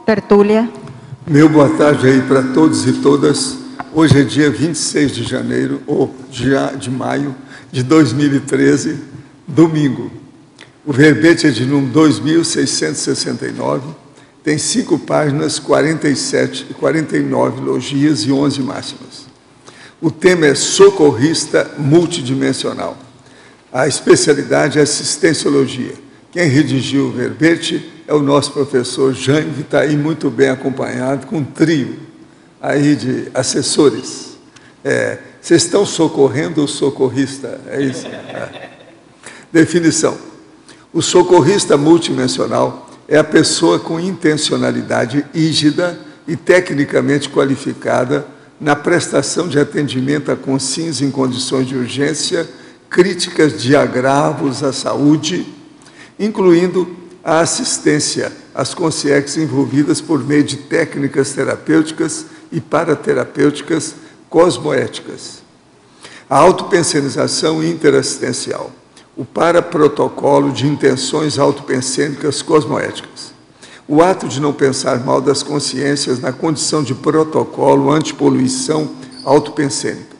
tertúlia. Meu boa tarde aí para todos e todas. Hoje é dia 26 de janeiro, ou de maio de 2013, domingo. O verbete é de número 2669, tem 5 páginas, 47 e 49 logias e 11 máximas. O tema é socorrista multidimensional. A especialidade é assistenciologia. Quem redigiu o verbete é o nosso professor Jânio, que está aí muito bem acompanhado, com um trio aí de assessores. Vocês estão socorrendo o socorrista, é isso? Definição. O socorrista multidimensional é a pessoa com intencionalidade rígida e tecnicamente qualificada na prestação de atendimento a consciências em condições de urgência, críticas de agravos à saúde, incluindo a assistência às consciências envolvidas por meio de técnicas terapêuticas e paraterapêuticas cosmoéticas. A autopensionização interassistencial, o paraprotocolo de intenções autopensênicas cosmoéticas, o ato de não pensar mal das consciências na condição de protocolo antipoluição autopensênica,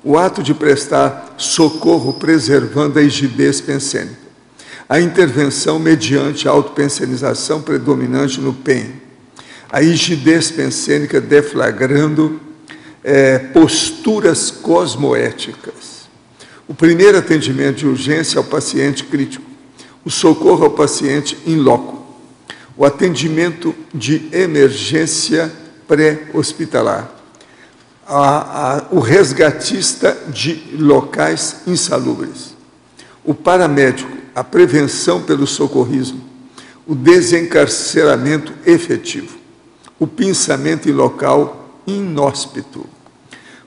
o ato de prestar socorro preservando a rigidez pensênica, a intervenção mediante a autopensionização predominante no PEN, a rigidez pensênica deflagrando posturas cosmoéticas, o primeiro atendimento de urgência ao paciente crítico, o socorro ao paciente in loco, o atendimento de emergência pré-hospitalar, o resgatista de locais insalubres, o paramédico, a prevenção pelo socorrismo, o desencarceramento efetivo, o pinçamento em local inóspito,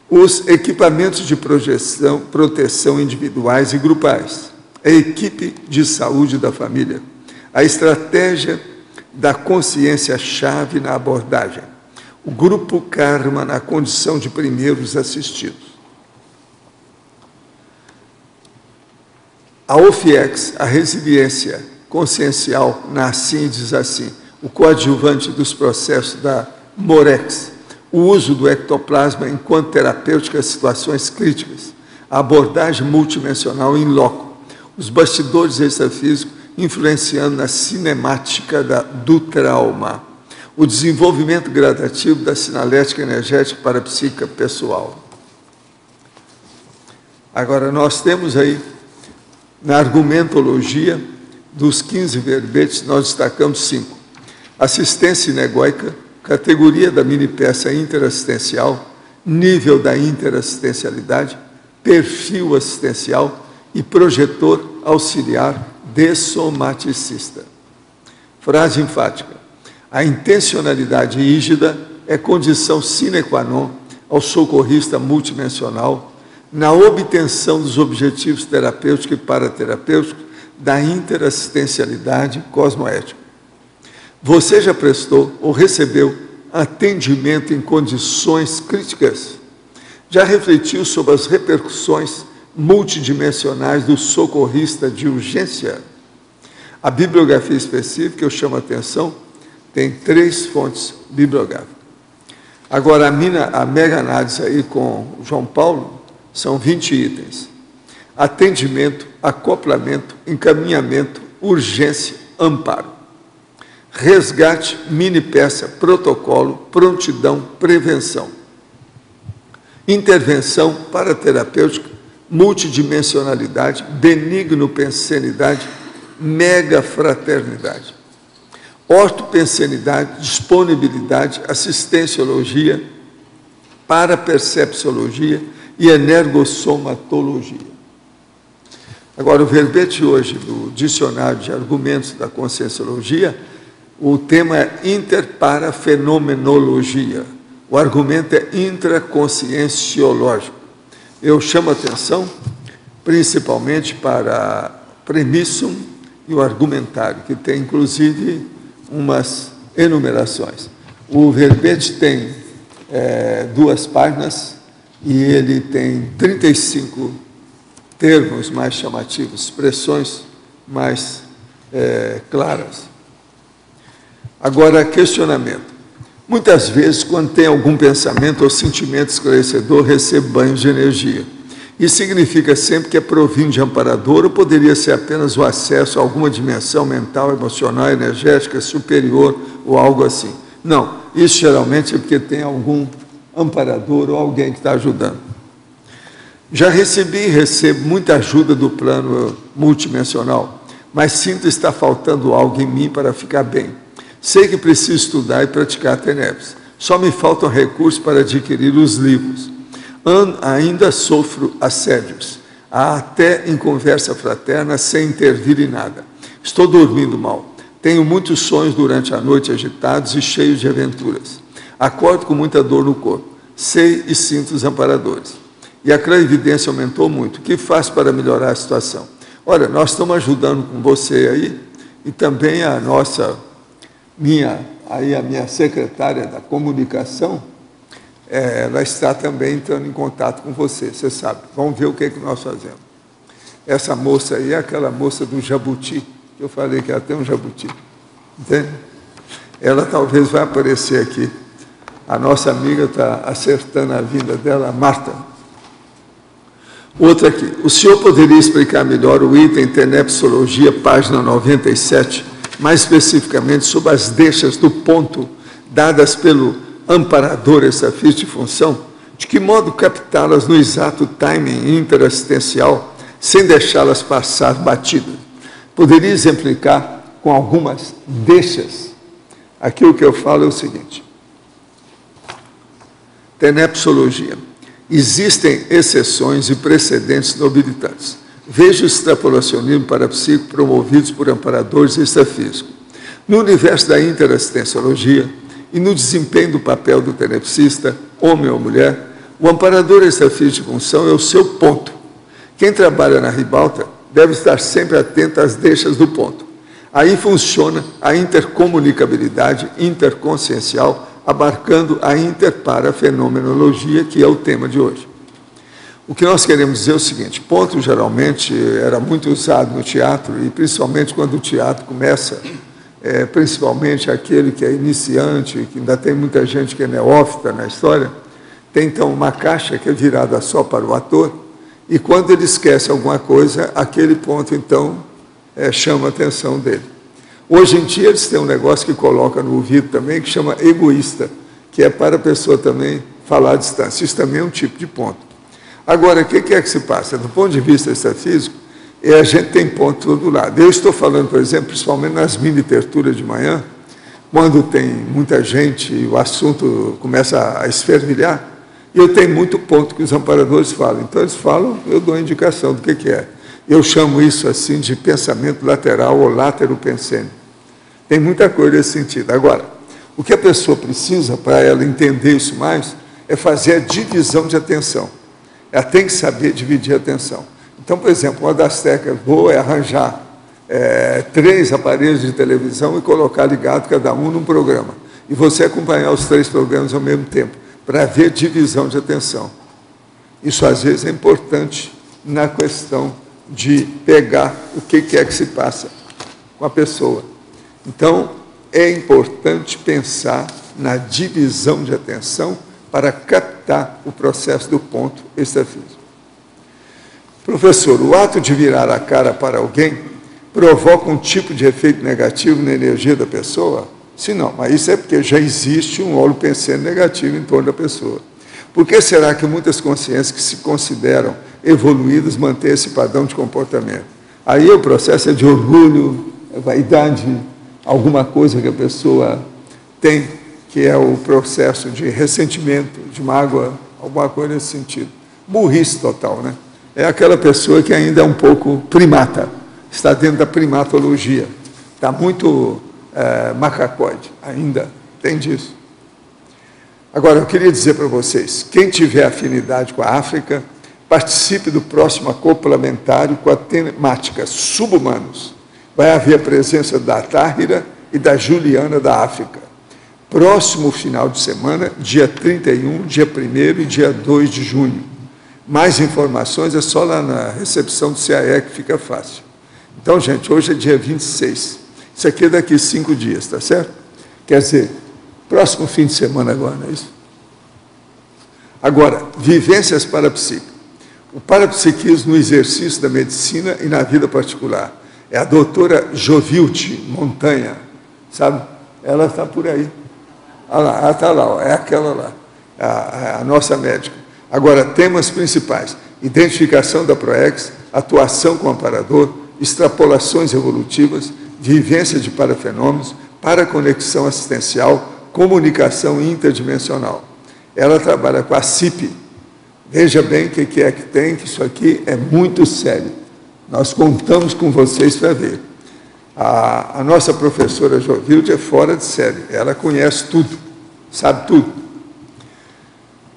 os equipamentos de proteção individuais e grupais, a equipe de saúde da família, a estratégia da consciência-chave na abordagem, o grupo karma na condição de primeiros assistidos. A OFIEX, a resiliência consciencial na assim e diz assim, o coadjuvante dos processos da MOREX, o uso do ectoplasma enquanto terapêutica em situações críticas, a abordagem multidimensional in loco, os bastidores extrafísicos influenciando na cinemática do trauma, o desenvolvimento gradativo da sinalética energética parapsíquica pessoal. Agora, nós temos aí, na argumentologia, dos 15 verbetes, nós destacamos 5. Assistência inegóica, categoria da mini-peça interassistencial, nível da interassistencialidade, perfil assistencial e projetor auxiliar dessomaticista. Frase enfática. A intencionalidade rígida é condição sine qua non ao socorrista multidimensional na obtenção dos objetivos terapêuticos e paraterapêuticos da interassistencialidade cosmoética. Você já prestou ou recebeu atendimento em condições críticas? Já refletiu sobre as repercussões multidimensionais do socorrista de urgência? A bibliografia específica, eu chamo a atenção, tem 3 fontes bibliográficas. Agora, a mega análise aí com o João Paulo são 20 itens. Atendimento, acoplamento, encaminhamento, urgência, amparo. Resgate, mini-peça, protocolo, prontidão, prevenção. Intervenção paraterapêutica, multidimensionalidade, benigno-pensenidade, megafraternidade. Ortopensenidade, disponibilidade, assistenciologia, parapercepciologia e energossomatologia. Agora, o verbete hoje do Dicionário de Argumentos da Conscienciologia, o tema é interparafenomenologia. O argumento é intraconscienciológico. Eu chamo a atenção principalmente para premissum e o argumentário, que tem, inclusive, umas enumerações. O verbete tem 2 páginas e ele tem 35 termos mais chamativos, expressões mais claras. Agora, questionamento. Muitas vezes, quando tem algum pensamento ou sentimento esclarecedor, recebo banhos de energia. Isso significa sempre que é provindo de amparador ou poderia ser apenas o acesso a alguma dimensão mental, emocional, energética, superior ou algo assim? Não, isso geralmente é porque tem algum amparador ou alguém que está ajudando. Já recebi e recebo muita ajuda do plano multidimensional, mas sinto estar faltando algo em mim para ficar bem. Sei que preciso estudar e praticar a TENEPS. Só me faltam recursos para adquirir os livros. Ainda sofro assédios, até em conversa fraterna, sem intervir em nada. Estou dormindo mal. Tenho muitos sonhos durante a noite agitados e cheios de aventuras. Acordo com muita dor no corpo. Sei e sinto os amparadores. E a clarividência aumentou muito. O que faço para melhorar a situação? Olha, nós estamos ajudando com você aí, e também a minha secretária da comunicação, ela está também entrando em contato com você, você sabe. Vamos ver o que nós fazemos. Essa moça aí é aquela moça do jabuti, que eu falei que ela tem um jabuti, entende? Ela talvez vai aparecer aqui. A nossa amiga está acertando a vinda dela, a Marta. Outra aqui. O senhor poderia explicar melhor o item Tenepsologia, página 97, mais especificamente sobre as deixas do ponto dadas pelo amparador extrafísico de função? De que modo captá-las no exato timing interassistencial, sem deixá-las passar batidas? Poderia exemplificar com algumas deixas? Aqui o que eu falo é o seguinte. Tenepsologia. Existem exceções e precedentes nobilitantes. Veja o extrapolacionismo parapsíquico promovidos por amparadores extrafísicos. No universo da interassistenciologia e no desempenho do papel do tenepsista, homem ou mulher, o amparador extrafísico de função é o seu ponto. Quem trabalha na ribalta deve estar sempre atento às deixas do ponto. Aí funciona a intercomunicabilidade interconsciencial, abarcando a interparafenomenologia, que é o tema de hoje. O que nós queremos dizer é o seguinte: ponto geralmente era muito usado no teatro, e principalmente quando o teatro começa, principalmente aquele que é iniciante, que ainda tem muita gente que é neófita na história, tem então uma caixa que é virada só para o ator, e quando ele esquece alguma coisa, aquele ponto então chama a atenção dele. Hoje em dia eles têm um negócio que coloca no ouvido também, que chama egoísta, que é para a pessoa também falar à distância. Isso também é um tipo de ponto. Agora, o que é que se passa? Do ponto de vista extrafísico, a gente tem ponto do todo lado. Eu estou falando, por exemplo, principalmente nas mini-terturas de manhã, quando tem muita gente e o assunto começa a esfervilhar, e eu tenho muito ponto que os amparadores falam. Então, eles falam, eu dou a indicação do que é. Eu chamo isso assim de pensamento lateral ou látero-pensênico. Tem muita coisa nesse sentido. Agora, o que a pessoa precisa para ela entender isso mais é fazer a divisão de atenção. Ela tem que saber dividir a atenção. Então, por exemplo, uma das técnicas boas é arranjar 3 aparelhos de televisão e colocar ligado cada um num programa. E você acompanhar os 3 programas ao mesmo tempo, para ver divisão de atenção. Isso, às vezes, é importante na questão de pegar o que é que se passa com a pessoa. Então, é importante pensar na divisão de atenção para captar o processo do ponto extrafísico. Professor, o ato de virar a cara para alguém provoca um tipo de efeito negativo na energia da pessoa? Se não, mas isso é porque já existe um óleo pensando negativo em torno da pessoa. Por que será que muitas consciências que se consideram evoluídas mantêm esse padrão de comportamento? Aí o processo é de orgulho, vaidade, alguma coisa que a pessoa tem, que é o processo de ressentimento, de mágoa, alguma coisa nesse sentido. Burrice total, né? É aquela pessoa que ainda é um pouco primata, está dentro da primatologia, está muito macacoide, ainda tem disso. Agora, eu queria dizer para vocês, quem tiver afinidade com a África, participe do próximo acoplamentário com a temática Subhumanos. Vai haver a presença da Táhira e da Juliana da África. Próximo final de semana, dia 31, dia 1º e dia 2 de junho. Mais informações é só lá na recepção do CAE que fica fácil. Então, gente, hoje é dia 26. Isso aqui é daqui 5 dias, tá certo? Quer dizer, próximo fim de semana agora, não é isso? Agora, vivências parapsíquicas. O parapsiquismo no exercício da medicina e na vida particular. É a doutora Jovilde Montanha, sabe? Ela está por aí. Olha lá, ela está lá, ó, é aquela lá, a nossa médica. Agora, temas principais: identificação da PROEX, atuação com o amparador, extrapolações evolutivas, vivência de parafenômenos, paraconexão assistencial, comunicação interdimensional. Ela trabalha com a CIP. Veja bem o que é que tem, que isso aqui é muito sério. Nós contamos com vocês para ver. A nossa professora Jovilde é fora de série. Ela conhece tudo, sabe tudo.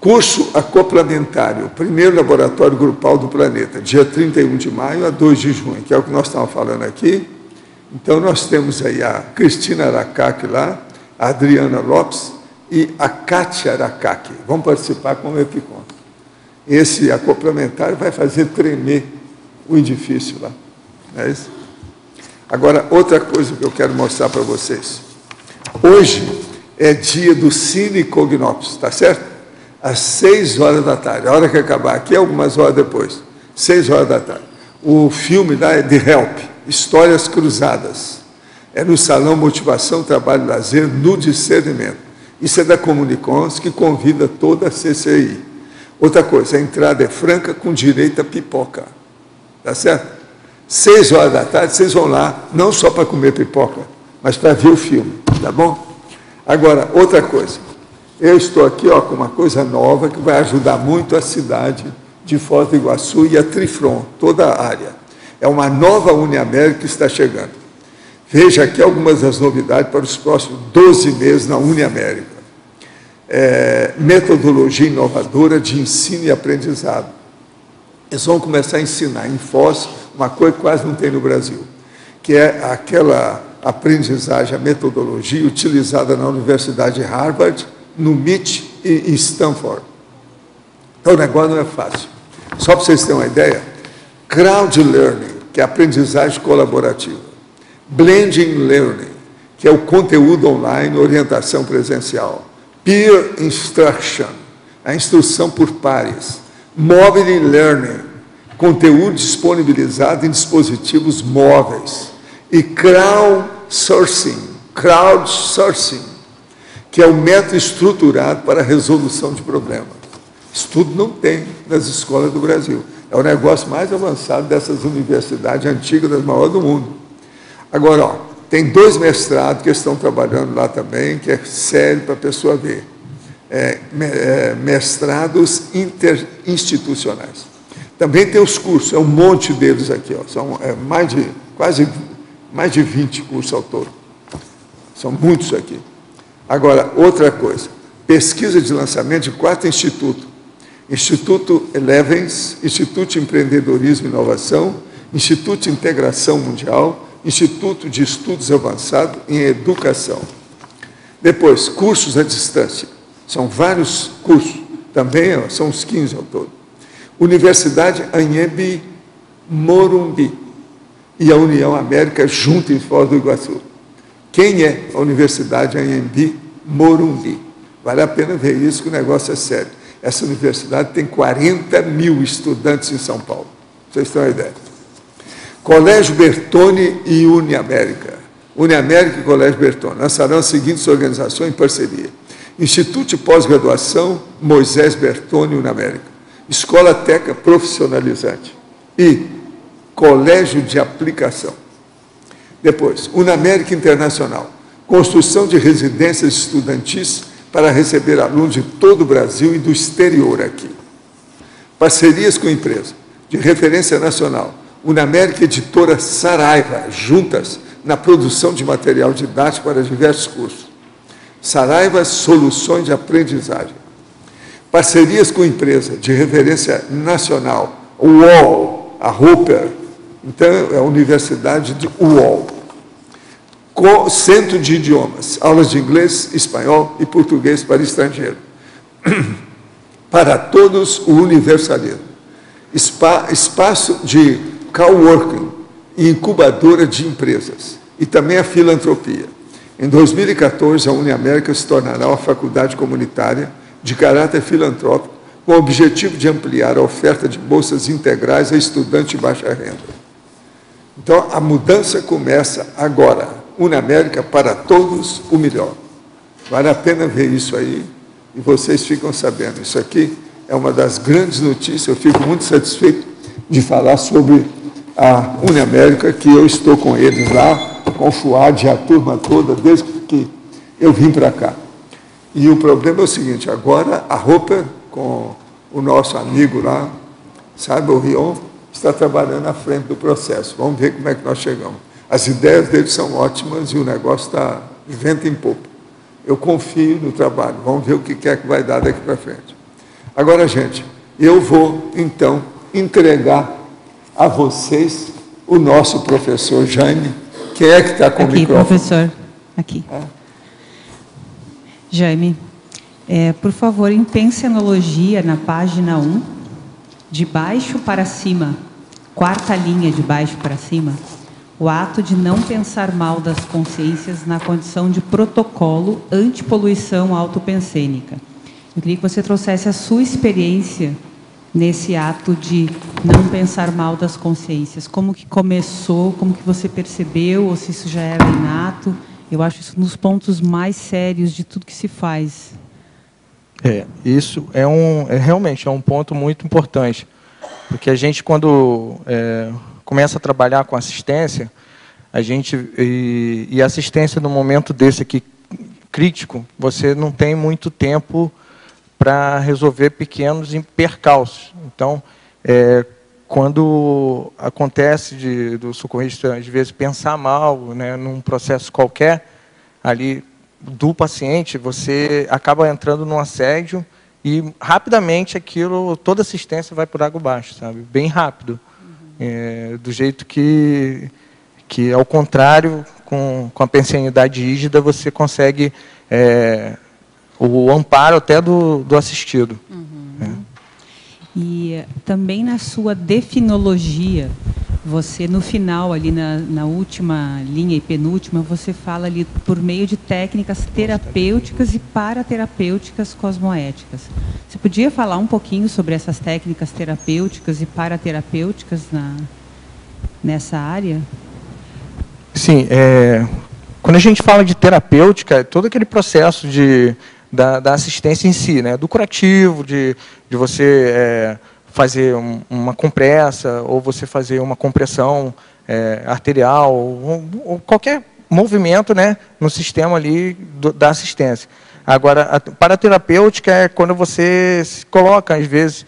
Curso acoplamentário, primeiro laboratório grupal do planeta, dia 31 de maio a 2 de junho, que é o que nós estamos falando aqui. Então, nós temos aí a Cristina Aracaki lá, a Adriana Lopes e a Kátia Aracaki. Vão participar com o Epicon. Esse acoplamentário vai fazer tremer o edifício lá. Não é isso? Agora, outra coisa que eu quero mostrar para vocês. Hoje é dia do Cine Cognops, tá certo? Às 6 horas da tarde. A hora que acabar aqui, algumas horas depois. 6 horas da tarde. O filme lá é The Help, Histórias Cruzadas. É no Salão Motivação, Trabalho e Lazer, no Discernimento. Isso é da Comunicons, que convida toda a CCI. Outra coisa, a entrada é franca, com direito a pipoca. Tá certo? 6 horas da tarde, vocês vão lá, não só para comer pipoca, mas para ver o filme, tá bom? Agora, outra coisa. Eu estou aqui com uma coisa nova que vai ajudar muito a cidade de Foz do Iguaçu e a Trifron, toda a área. É uma nova Uniamérica que está chegando. Veja aqui algumas das novidades para os próximos 12 meses na Uniamérica. Metodologia inovadora de ensino e aprendizado. Eles vão começar a ensinar em Foz uma coisa que quase não tem no Brasil, que é aquela aprendizagem, a metodologia utilizada na Universidade de Harvard, no MIT e em Stanford. Então, o negócio não é fácil. Só para vocês terem uma ideia, crowd learning, que é a aprendizagem colaborativa, blending learning, que é o conteúdo online, orientação presencial, peer instruction, a instrução por pares, mobile learning, conteúdo disponibilizado em dispositivos móveis, e crowdsourcing, que é o método estruturado para a resolução de problemas. Isso tudo não tem nas escolas do Brasil. É o negócio mais avançado dessas universidades antigas, das maiores do mundo. Agora, tem 2 mestrados que estão trabalhando lá também, que é sério para a pessoa ver. Mestrados interinstitucionais. Também tem os cursos, é um monte deles aqui, são mais de 20 cursos ao todo. São muitos aqui. Agora, outra coisa, pesquisa de lançamento de 4 institutos. Instituto Elevens, Instituto de Empreendedorismo e Inovação, Instituto de Integração Mundial, Instituto de Estudos Avançados em Educação. Depois, cursos à distância. São vários cursos, também são uns 15 ao todo. Universidade Anhembi Morumbi e a União América junto em Foz do Iguaçu. Quem é a Universidade Anhembi Morumbi? Vale a pena ver isso, que o negócio é sério. Essa universidade tem 40 mil estudantes em São Paulo. Vocês têm uma ideia. Colégio Bertone e Uniamérica. Uniamérica e Colégio Bertone lançarão as seguintes organizações em parceria. Instituto de Pós-Graduação Moisés Bertone Uniamérica. Escola Teca Profissionalizante e Colégio de Aplicação. Depois, Uniamérica Internacional, construção de residências estudantis para receber alunos de todo o Brasil e do exterior aqui. Parcerias com empresas de referência nacional, Uniamérica Editora Saraiva, juntas na produção de material didático para diversos cursos. Saraiva Soluções de Aprendizagem. Parcerias com empresa de referência nacional, UOL, a Hooper, então é a Universidade de UOL. Centro de Idiomas, aulas de inglês, espanhol e português para estrangeiro. Para todos, o universalismo. Espaço de coworking e incubadora de empresas. E também a filantropia. Em 2014, a Uniamérica se tornará uma faculdade comunitária de caráter filantrópico, com o objetivo de ampliar a oferta de bolsas integrais a estudantes de baixa renda. Então, a mudança começa agora. Uniamérica para todos, o melhor. Vale a pena ver isso aí, e vocês ficam sabendo. Isso aqui é uma das grandes notícias, eu fico muito satisfeito de falar sobre a Uniamérica, que eu estou com eles lá, com o Fuad e a turma toda, desde que eu vim para cá. E o problema é o seguinte, agora a roupa com o nosso amigo lá, sabe, o Rion, está trabalhando à frente do processo. Vamos ver como é que nós chegamos. As ideias dele são ótimas e o negócio está de vento em popa. Eu confio no trabalho. Vamos ver o que é que vai dar daqui para frente. Agora, gente, eu vou, então, entregar a vocês o nosso professor Jaime. Quem é que está com o microfone? Aqui, professor. Aqui. Jaime, por favor, em pensenologia, na página 1, de baixo para cima, quarta linha de baixo para cima, o ato de não pensar mal das consciências na condição de protocolo antipoluição autopensênica. Eu queria que você trouxesse a sua experiência nesse ato de não pensar mal das consciências. Como que começou, como que você percebeu, ou se isso já era inato? Eu acho isso um dos pontos mais sérios de tudo que se faz. Isso realmente é um ponto muito importante, porque a gente, quando começa a trabalhar com assistência, e assistência no momento desse aqui crítico, você não tem muito tempo para resolver pequenos percalços. Então, quando acontece do socorrista, às vezes, pensar mal, né, num processo qualquer, ali do paciente, você acaba entrando num assédio e, rapidamente, toda assistência vai por água abaixo, sabe? Bem rápido. Do jeito que ao contrário, com a pensenidade rígida, você consegue o amparo até do assistido. E também na sua definologia, você, no final, ali na última linha e penúltima, você fala ali por meio de técnicas terapêuticas e paraterapêuticas cosmoéticas. Você podia falar um pouquinho sobre essas técnicas terapêuticas e paraterapêuticas nessa área? Sim. Quando a gente fala de terapêutica, é todo aquele processo da assistência em si, né? Do curativo, de você fazer uma compressa, ou você fazer uma compressão arterial, ou qualquer movimento, né, no sistema ali da assistência. Agora, a paraterapêutica é quando você se coloca, às vezes,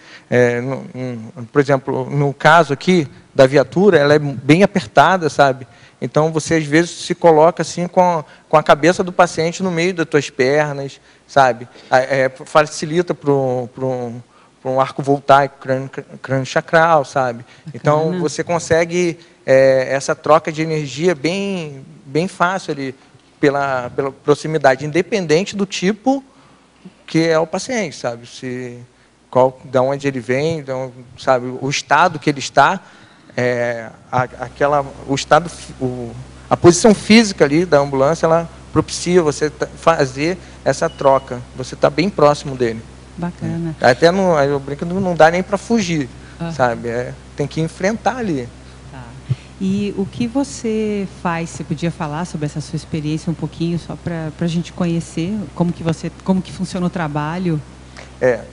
por exemplo, no caso aqui da viatura, ela é bem apertada, sabe? Então, você, às vezes, se coloca assim com a cabeça do paciente no meio das tuas pernas, sabe? Facilita para um arco voltaico crânio chacral, sabe? Então, você consegue essa troca de energia bem fácil ali, pela proximidade, independente do tipo que é o paciente, sabe? De onde ele vem, sabe? O estado que ele está, a posição física ali da ambulância, ela propicia você fazer essa troca. Você está bem próximo dele. Bacana. Até eu brinco, não dá nem para fugir, sabe? Tem que enfrentar ali. Tá. E o que você faz? Você podia falar sobre essa sua experiência um pouquinho, só para a gente conhecer como que funciona o trabalho?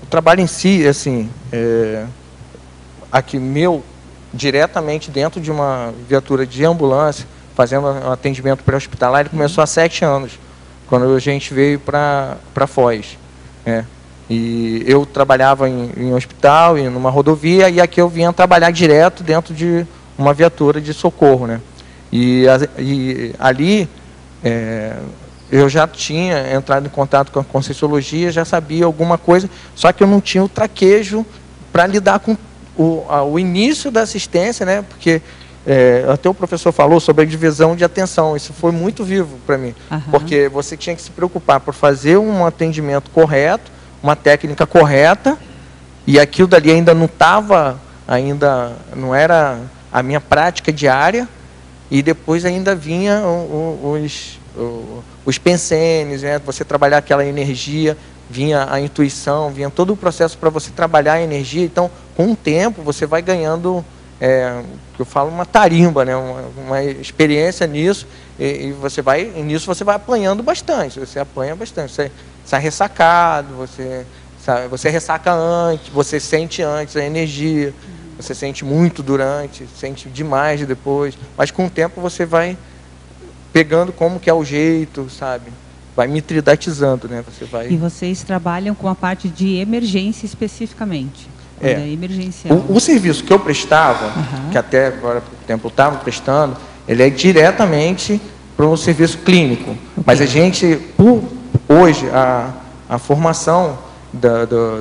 O trabalho em si, assim, aqui diretamente dentro de uma viatura de ambulância, fazendo um atendimento pré-hospitalar, ele começou há 7 anos, quando a gente veio para Foz. E eu trabalhava em hospital e numa rodovia, e aqui eu vinha trabalhar direto dentro de uma viatura de socorro, né? E ali eu já tinha entrado em contato com a Conscienciologia, já sabia alguma coisa, só que eu não tinha o traquejo para lidar com o início da assistência, né? Porque até o professor falou sobre a divisão de atenção, isso foi muito vivo para mim, porque você tinha que se preocupar por fazer um atendimento correto, uma técnica correta, e aquilo dali ainda não era a minha prática diária, e depois ainda vinha os pensenes, né? Você trabalhar aquela energia, vinha a intuição, vinha todo o processo para você trabalhar a energia. Então, com o tempo, você vai ganhando, eu falo, uma tarimba, né? Uma experiência nisso, e nisso você vai apanhando bastante, você apanha bastante, você sai ressacado, você ressaca antes, você sente antes a energia, você sente muito durante, sente demais depois, mas com o tempo você vai pegando como que é o jeito, sabe? Vai mitridatizando, né? E vocês trabalham com a parte de emergência especificamente? É emergencial. O serviço que eu prestava, que até agora por tempo eu estava prestando, ele é diretamente para um serviço clínico. Mas a gente, hoje, a formação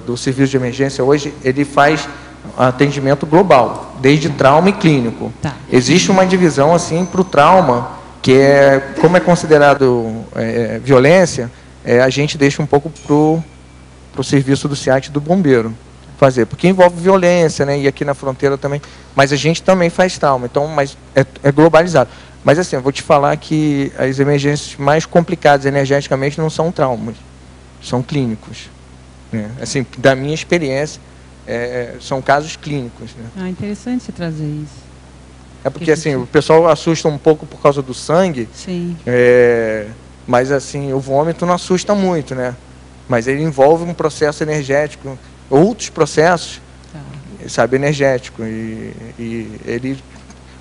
do serviço de emergência hoje, ele faz atendimento global, desde trauma e clínico. Tá. Existe uma divisão assim para o trauma, que como é considerado violência, a gente deixa um pouco para o serviço do SEAT e do bombeiro fazer, porque envolve violência, né? E aqui na fronteira também, mas a gente também faz trauma, então, mas é globalizado. Mas assim, eu vou te falar que as emergências mais complicadas energeticamente não são traumas, são clínicos, né? Assim, da minha experiência, são casos clínicos, né? Interessante você trazer isso. É porque assim, o pessoal assusta um pouco por causa do sangue. Sim. Mas assim, o vômito não assusta muito, né? Mas ele envolve um processo energético, outros processos, sabe, energético. E ele,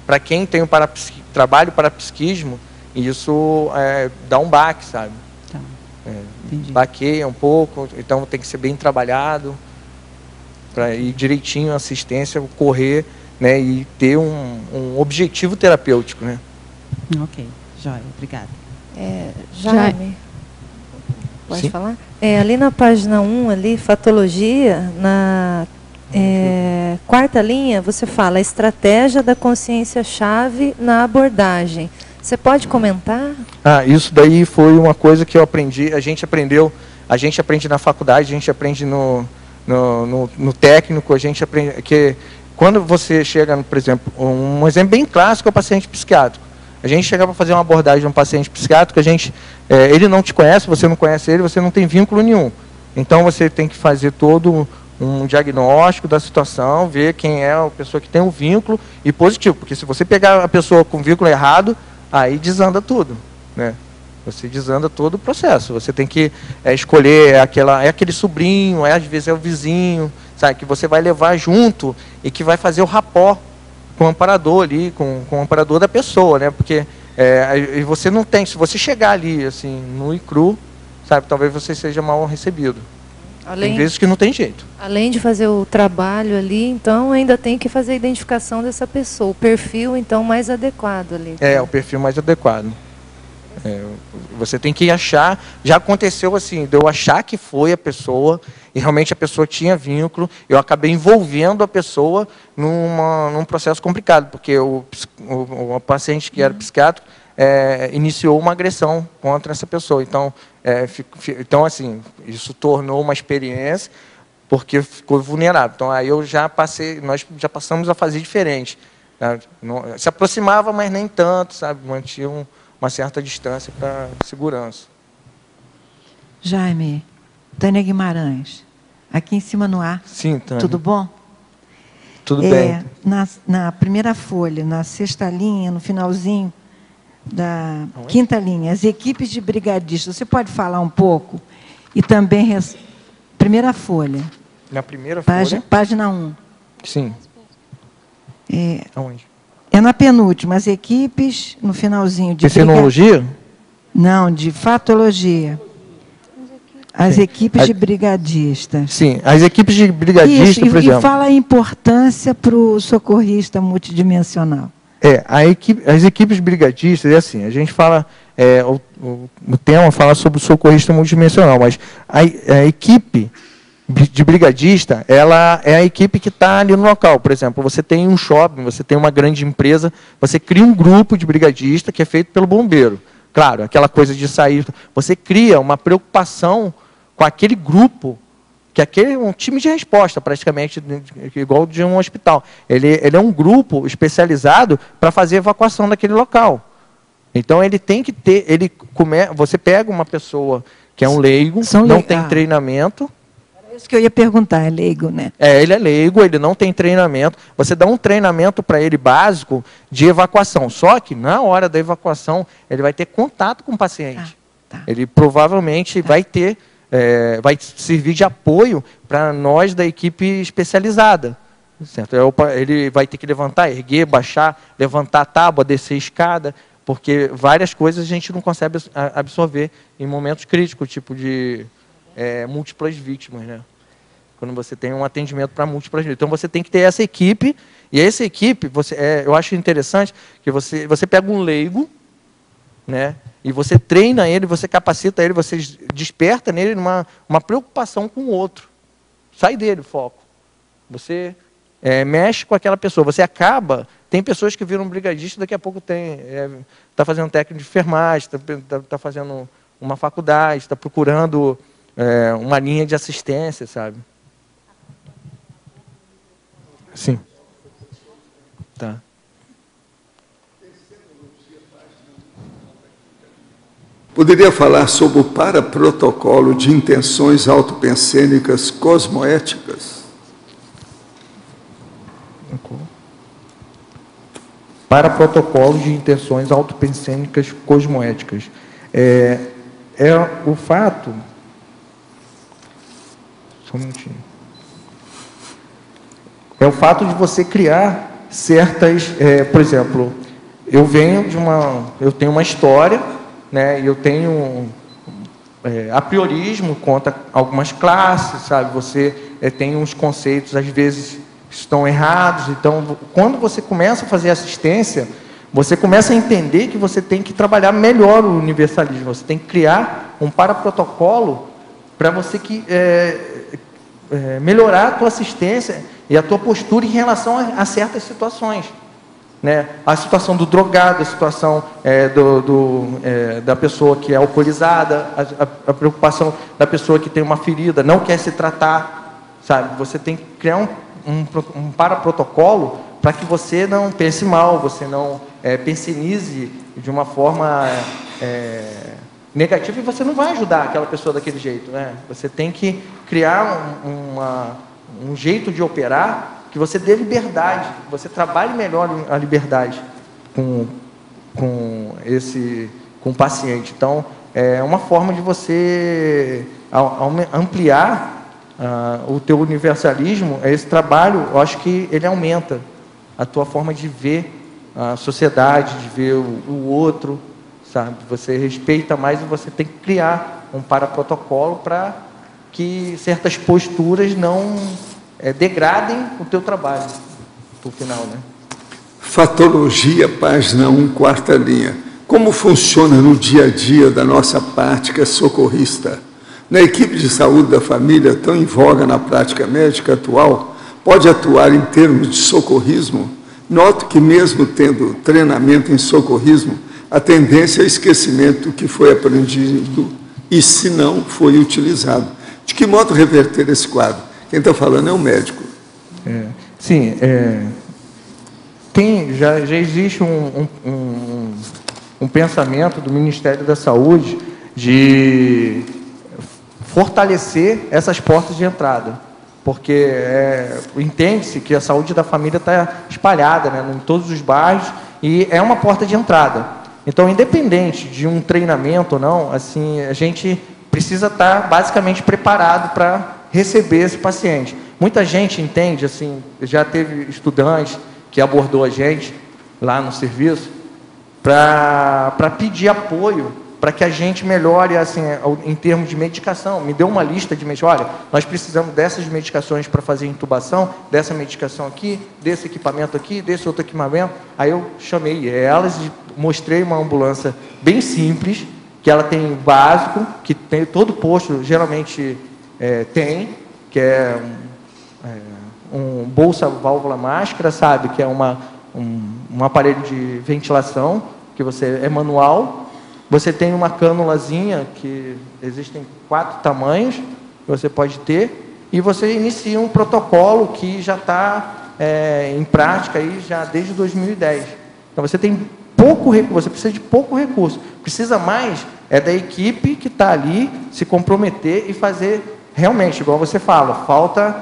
para quem tem trabalho para psiquismo, isso dá um baque, sabe? Tá. Baqueia um pouco, então tem que ser bem trabalhado para ir direitinho a assistência, correr, né, e ter um objetivo terapêutico, né? Ok, joia, obrigada. Jaime, pode falar? Ali na página 1, ali, fatologia, na quarta linha, você fala estratégia da consciência-chave na abordagem. Você pode comentar? Isso daí foi uma coisa que eu aprendi, a gente aprende na faculdade, a gente aprende no técnico, a gente aprende que quando você chega, por exemplo, um exemplo bem clássico é o paciente psiquiátrico. A gente chega para fazer uma abordagem de um paciente psiquiátrico, ele não te conhece, você não conhece ele, você não tem vínculo nenhum. Então você tem que fazer todo um diagnóstico da situação, ver quem é a pessoa que tem um vínculo e positivo. Porque se você pegar a pessoa com vínculo errado, aí desanda tudo, né? Você desanda todo o processo. Você tem que escolher aquele sobrinho, às vezes é o vizinho, sabe, que você vai levar junto e que vai fazer o rapport com o amparador ali, com o amparador da pessoa, né? Porque e você não tem, se você chegar ali assim, nu e cru, sabe, talvez você seja mal recebido. Tem vezes que não tem jeito. Além de fazer o trabalho ali, então ainda tem que fazer a identificação dessa pessoa, o perfil então mais adequado ali. O perfil mais adequado. Você tem que achar, já aconteceu assim, de eu achar que foi a pessoa, e realmente a pessoa tinha vínculo, eu acabei envolvendo a pessoa num processo complicado, porque o paciente que era psiquiátrico iniciou uma agressão contra essa pessoa. Então, assim, isso tornou uma experiência, porque ficou vulnerável. Então, aí nós já passamos a fazer diferente. Né? Se aproximava, mas nem tanto, sabe? Mantinha uma certa distância para segurança. Jaime, Tânia Guimarães, aqui em cima no ar. Sim, Tânia. Tudo bom? Tudo bem. Na primeira folha, na sexta linha, no finalzinho da quinta linha, as equipes de brigadistas. Você pode falar um pouco? E também, primeira folha. Na primeira folha? Página 1. Sim. Aonde? Na penúltima, as equipes, no finalzinho de... Fenomenologia? Não, de fatologia. As equipes de brigadistas. Sim, as equipes de brigadistas, por exemplo. E fala a importância para o socorrista multidimensional. As equipes brigadistas, assim, a gente fala, o tema fala sobre o socorrista multidimensional, mas a equipe de brigadista, ela é a equipe que está ali no local. Por exemplo, você tem um shopping, você tem uma grande empresa, você cria um grupo de brigadista que é feito pelo bombeiro. Claro, aquela coisa de sair, você cria uma preocupação com aquele grupo, que aquele é um time de resposta, praticamente, igual de um hospital. Ele é um grupo especializado para fazer evacuação daquele local. Então, ele tem que ter... Você pega uma pessoa que é um leigo, não tem treinamento... É isso que eu ia perguntar, é leigo, né? Ele é leigo, ele não tem treinamento. Você dá um treinamento para ele básico de evacuação. Só que, na hora da evacuação, ele vai ter contato com o paciente. Tá. Ele provavelmente vai ter... vai servir de apoio para nós da equipe especializada. Certo? Ele vai ter que levantar, erguer, baixar, levantar a tábua, descer a escada, porque várias coisas a gente não consegue absorver em momentos críticos, tipo de múltiplas vítimas, né? Quando você tem um atendimento para múltiplas vítimas. Então, você tem que ter essa equipe, e essa equipe, eu acho interessante que você pega um leigo, né? E você treina ele, você capacita ele, você desperta nele uma preocupação com o outro. Sai dele o foco. Você mexe com aquela pessoa. Você acaba... Tem pessoas que viram brigadista, daqui a pouco está fazendo técnico de enfermagem, está fazendo uma faculdade, está procurando uma linha de assistência, sabe? Sim. Tá. Poderia falar sobre o paraprotocolo de intenções autopensênicas cosmoéticas? Paraprotocolo de intenções autopensênicas cosmoéticas. O fato... Só um minutinho. É o fato de você criar certas... por exemplo, eu tenho uma história, né, e eu tenho apriorismo contra algumas classes, sabe? Você tem uns conceitos, às vezes, que estão errados. Então, quando você começa a fazer assistência, você começa a entender que você tem que trabalhar melhor o universalismo. Você tem que criar um paraprotocolo para você melhorar a tua assistência e a tua postura em relação a certas situações. Né? A situação do drogado, a situação da pessoa que é alcoolizada, a preocupação da pessoa que tem uma ferida, não quer se tratar, sabe? Você tem que criar um paraprotocolo para que você não pense mal, você não pensinize de uma forma negativa, e você não vai ajudar aquela pessoa daquele jeito, né? Você tem que criar um jeito de operar que você dê liberdade, que você trabalhe melhor a liberdade com o paciente. Então, é uma forma de você ampliar o teu universalismo. Esse trabalho, eu acho que ele aumenta a tua forma de ver a sociedade, de ver o outro, sabe? Você respeita mais e você tem que criar um paraprotocolo para que certas posturas não degradem o teu trabalho, no final, né? Fatologia, página 1, quarta linha. Como funciona no dia a dia da nossa prática socorrista? Na equipe de saúde da família, tão em voga na prática médica atual, pode atuar em termos de socorrismo? Noto que, mesmo tendo treinamento em socorrismo, a tendência é esquecimento do que foi aprendido e, se não, foi utilizado. De que modo reverter esse quadro? Quem está falando é o médico. Sim, já existe um pensamento do Ministério da Saúde de fortalecer essas portas de entrada, porque entende-se que a saúde da família está espalhada, né, em todos os bairros, e é uma porta de entrada. Então, independente de um treinamento ou não, assim, a gente precisa estar basicamente preparado para receber esse paciente. Muita gente entende, assim, já teve estudante que abordou a gente lá no serviço para pedir apoio para que a gente melhore, assim, em termos de medicação. Me deu uma lista de medicações. Olha, nós precisamos dessas medicações para fazer intubação, dessa medicação aqui, desse equipamento aqui, desse outro equipamento. Aí eu chamei elas e mostrei uma ambulância bem simples, que ela tem básico, que tem todo posto, geralmente tem, que é um bolsa válvula máscara, sabe, que é um aparelho de ventilação, que é manual. Você tem uma cânulazinha, que existem 4 tamanhos, que você pode ter, e você inicia um protocolo que já está em prática aí já desde 2010. Então, você tem você precisa de pouco recurso. Precisa mais da equipe que está ali se comprometer e fazer realmente, igual você fala, falta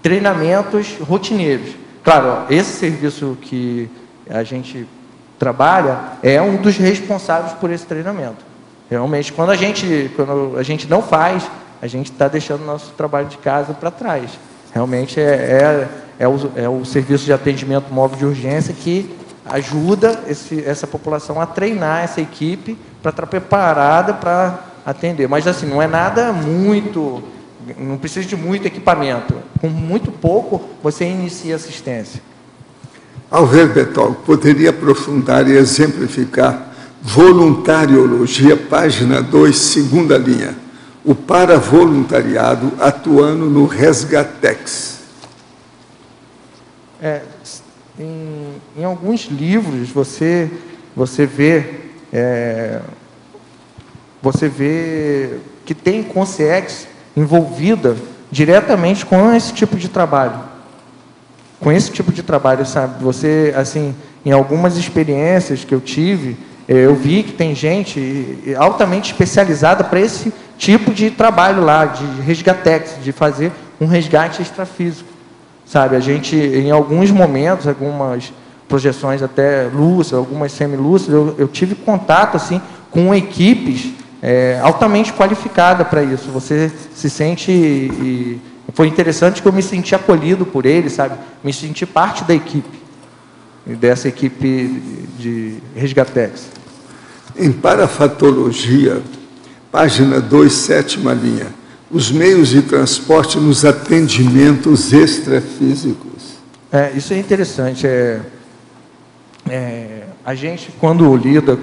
treinamentos rotineiros. Claro, esse serviço que a gente trabalha é um dos responsáveis por esse treinamento. Realmente, quando a gente não faz, a gente está deixando o nosso trabalho de casa para trás. Realmente é o serviço de atendimento móvel de urgência que ajuda essa população a treinar essa equipe para estar preparada para atender. Mas assim, não é nada muito, não precisa de muito equipamento. Com muito pouco, você inicia assistência. Alver Bertol, poderia aprofundar e exemplificar voluntariologia, página 2, segunda linha. O paravoluntariado atuando no Resgatex. Em alguns livros você vê que tem consciência envolvida diretamente com esse tipo de trabalho. Com esse tipo de trabalho, sabe? Você, assim, em algumas experiências que eu tive, eu vi que tem gente altamente especializada para esse tipo de trabalho lá, de resgatex, de fazer um resgate extrafísico. Sabe, a gente, em alguns momentos, algumas projeções até lúcidas, algumas semilúcidas, eu tive contato assim, com equipes altamente qualificadas para isso. Você se sente... E foi interessante que eu me senti acolhido por eles, sabe? Me senti parte da equipe, dessa equipe de resgatex. Em parafatologia, página 2, sétima linha. Os meios de transporte nos atendimentos extrafísicos. Isso é interessante. A gente, quando lida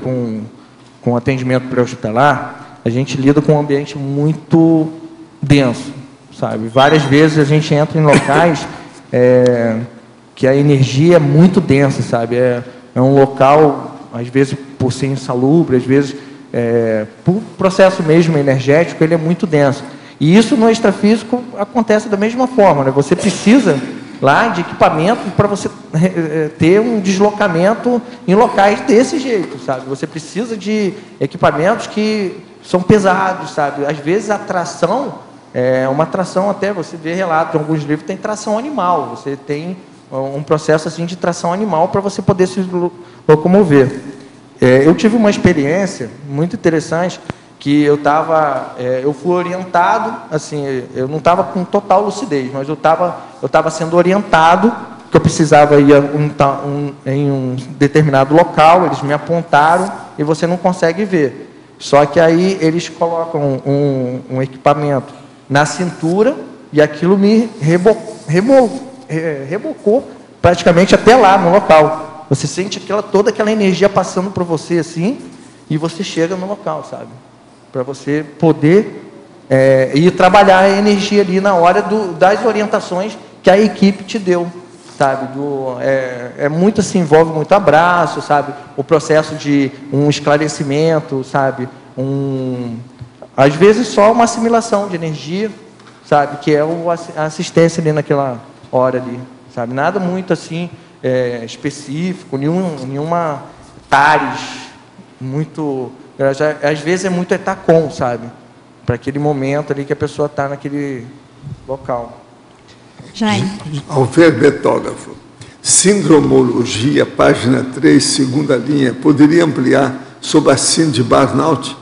com atendimento pré-hospitalar, a gente lida com um ambiente muito denso, sabe? Várias vezes a gente entra em locais que a energia é muito densa, sabe? É um local, às vezes, por ser insalubre, às vezes, por processo mesmo energético, ele é muito denso. E isso no extrafísico acontece da mesma forma, né? Você precisa lá de equipamento para você ter um deslocamento em locais desse jeito, sabe? Você precisa de equipamentos que são pesados, sabe? Às vezes a tração uma tração, até você vê relato em alguns livros, tem tração animal. Você tem um processo assim de tração animal para você poder se locomover. Eu tive uma experiência muito interessante que eu fui orientado, assim, eu não estava com total lucidez, mas eu estava sendo orientado que eu precisava ir em um determinado local, eles me apontaram e você não consegue ver. Só que aí eles colocam um equipamento na cintura e aquilo me rebocou praticamente até lá no local. Você sente toda aquela energia passando por você assim e você chega no local, sabe? Para você poder ir trabalhar a energia ali na hora das orientações que a equipe te deu, sabe? Muito assim, envolve muito abraço, sabe? O processo de um esclarecimento, sabe? Às vezes só uma assimilação de energia, sabe? Que é a assistência ali naquela hora ali, sabe? Nada muito assim específico, nenhuma TARES, muito... Às vezes é muito etacom, sabe? Para aquele momento ali que a pessoa está naquele local. Jaime. Alver Betógrafo. Sindromologia, página 3, segunda linha. Poderia ampliar sobre a síndrome de burnout?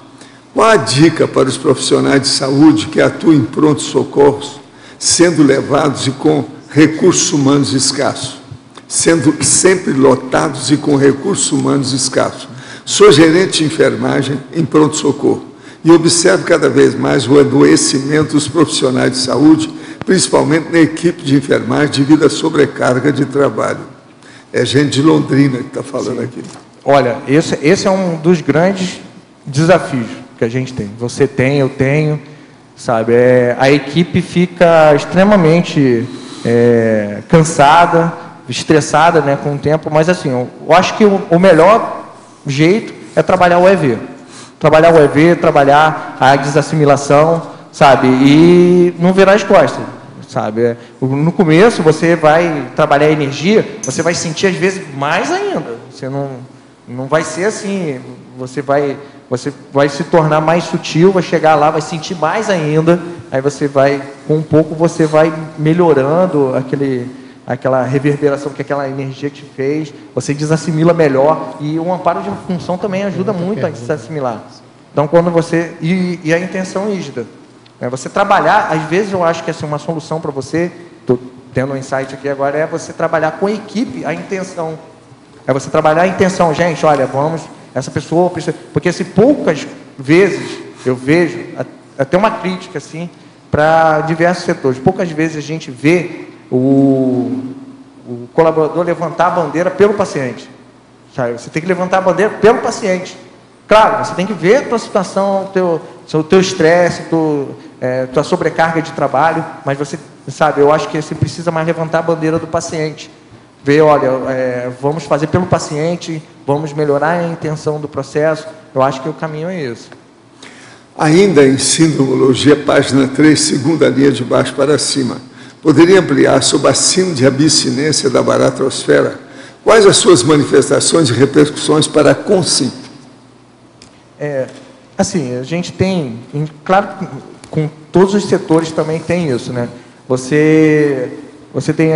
Qual a dica para os profissionais de saúde que atuam em pronto-socorros, sendo levados e com recursos humanos escassos? Sendo sempre lotados e com recursos humanos escassos. Sou gerente de enfermagem em pronto-socorro e observo cada vez mais o adoecimento dos profissionais de saúde, principalmente na equipe de enfermagem, devido à sobrecarga de trabalho. É gente de Londrina que está falando. Sim. Aqui. Olha, esse é um dos grandes desafios que a gente tem. Você tem, eu tenho, sabe? A equipe fica extremamente cansada, estressada, né, com o tempo, mas assim, eu acho que o melhor jeito é trabalhar o EV. Trabalhar o EV, trabalhar a desassimilação, sabe? E não virar as costas. sabe? No começo, você vai trabalhar a energia, você vai sentir, às vezes, mais ainda. Você não vai ser assim, você vai se tornar mais sutil, vai chegar lá, vai sentir mais ainda, aí você vai, com um pouco, você vai melhorando aquela reverberação que aquela energia te fez, você desassimila melhor, e o amparo de função também ajuda muito a desassimilar. Então, quando você... E a intenção rígida. Você trabalhar, às vezes eu acho que assim, uma solução para você, estou tendo um insight aqui agora, é você trabalhar com a equipe a intenção. É você trabalhar a intenção. Gente, olha, vamos... Essa pessoa precisa... Porque assim, poucas vezes eu vejo, até uma crítica assim, para diversos setores, poucas vezes a gente vê o colaborador levantar a bandeira pelo paciente. Sabe? Você tem que levantar a bandeira pelo paciente. Claro, você tem que ver a tua situação, o teu estresse, tua sobrecarga de trabalho, mas você, sabe, eu acho que você precisa mais levantar a bandeira do paciente. Ver, olha, vamos fazer pelo paciente, vamos melhorar a intenção do processo. Eu acho que o caminho é esse. Ainda em Síndromologia, página 3, segunda linha de baixo para cima, poderia ampliar sobre a síndrome de abstinência da baratrosfera? Quais as suas manifestações e repercussões para a CONSIM? Assim, a gente tem, claro, com todos os setores também tem isso, né? Você tem